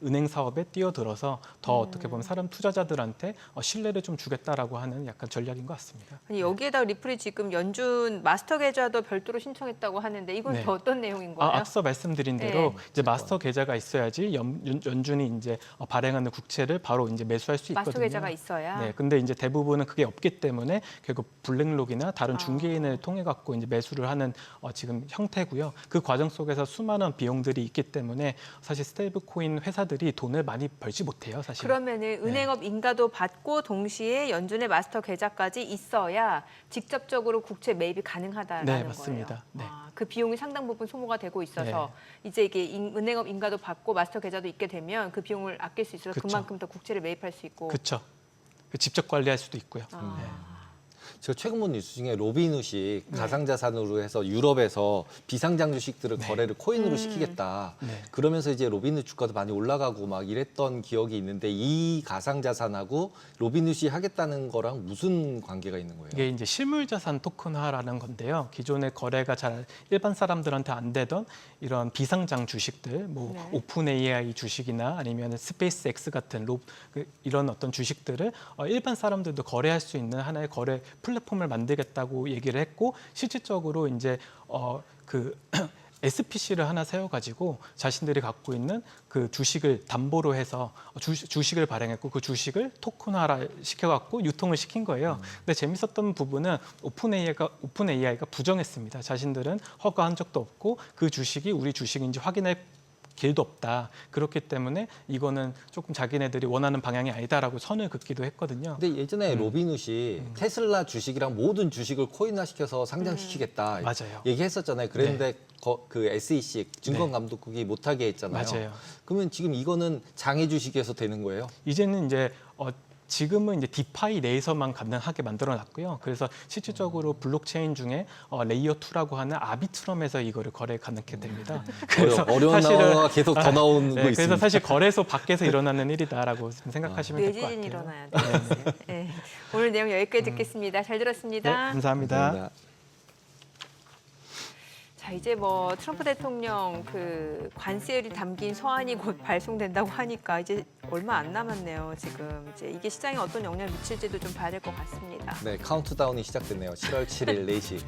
은행 사업에 뛰어들어서 더 어떻게 보면 사람 투자자들한테 신뢰를 좀 주겠다라고 하는 약간 전략인 것 같습니다. 아니, 여기에다가 리플이 지금 연준 마스터 계좌도 별도로 신청했다고 하는데 이건 네. 또 어떤 내용인 거예요? 앞서 말씀드린 대로 네. 이제 마스터 계좌가 있어야지 연준이 이제 발행하는 국채를 바로 이제 매수할 수 있거든요. 마스터 계좌가 있어야. 네, 근데 이제 대부분은 그게 없기 때문에 결국 블랙록이나 다른 중개인을 통해 갖고 이제 매수를 하는 지금 형태고요. 그 과정 속에서 수많은 비용들이 있기 때문에 사실 스테이블 코인 회사들이 돈을 많이 벌지 못해요, 사실. 그러면은 은행업 인가도 받고 동시에 연준의 마스터 계좌까지 있어야 직접적으로 국채 매입이 가능하다라는 네, 거예요. 맞습니다. 네. 그 비용이 상당 부분 소모가 되고 있어서 이제 이게 은행업 인가도 받고 마스터 계좌도 있게 되면 그 비용을 아낄 수 있어서 그쵸. 그만큼 더 국채를 매입할 수 있고. 그렇죠. 직접 관리할 수도 있고요. 제가 최근 본 뉴스 중에 로빈훗이 가상자산으로 해서 유럽에서 비상장 주식들을 거래를 코인으로 시키겠다. 네. 그러면서 이제 로빈훗 주가도 많이 올라가고 막 이랬던 기억이 있는데 이 가상자산하고 로빈훗이 하겠다는 거랑 무슨 관계가 있는 거예요? 이게 이제 실물자산 토큰화라는 건데요. 기존에 거래가 잘 일반 사람들한테 안 되던 이런 비상장 주식들, 뭐 네. 오픈 AI 주식이나 아니면 스페이스 X 같은 이런 어떤 주식들을 일반 사람들도 거래할 수 있는 하나의 거래 플랫폼을 만들겠다고 얘기를 했고 실질적으로 이제 그 SPC를 하나 세워가지고 자신들이 갖고 있는 그 주식을 담보로 해서 주식을 발행했고 그 주식을 토큰화를 시켜갖고 유통을 시킨 거예요. 근데 재밌었던 부분은 오픈 AI가 부정했습니다. 자신들은 허가한 적도 없고 그 주식이 우리 주식인지 확인할 길도 없다. 그렇기 때문에 이거는 조금 자기네들이 원하는 방향이 아니다라고 선을 긋기도 했거든요. 근데 예전에 로빈훗이 테슬라 주식이랑 모든 주식을 코인화시켜서 상장시키겠다 맞아요. 얘기했었잖아요. 그랬는데 그 SEC 증권감독국이 못하게 했잖아요. 맞아요. 그러면 지금 이거는 장애 주식에서 되는 거예요? 이제는 이제 지금은 이제 디파이 내에서만 가능하게 만들어놨고요. 그래서 실질적으로 블록체인 중에 레이어 2라고 하는 아비트럼에서 이거를 거래 가능하게 됩니다. 어려운 단어가 계속 더 나오고 있습니다. 그래서 사실 거래소 밖에서 일어나는 일이다라고 생각하시면 될 것 같아요. 뇌지진 일어나야 돼요. 네. 오늘 내용 여기까지 듣겠습니다. 잘 네, 들었습니다. 감사합니다. 자, 이제 뭐 트럼프 대통령 그 관세율이 담긴 서한이 곧 발송된다고 하니까 이제 얼마 안 남았네요. 지금 이제 이게 시장에 어떤 영향을 미칠지도 좀 봐야 될 것 같습니다. 네, 카운트다운이 시작됐네요. 7월 7일 4시.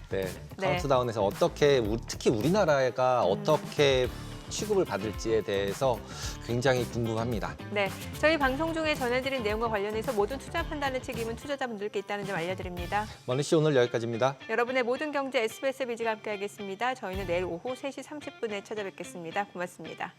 네, 네. 카운트다운에서 어떻게 특히 우리나라가 어떻게 취급을 받을지에 대해서 굉장히 궁금합니다. 네, 저희 방송 중에 전해드린 내용과 관련해서 모든 투자 판단의 책임은 투자자분들께 있다는 점 알려드립니다. 머니씨 오늘 여기까지입니다. 여러분의 모든 경제 SBS 비즈가 함께하겠습니다. 저희는 내일 오후 3시 30분에 찾아뵙겠습니다. 고맙습니다.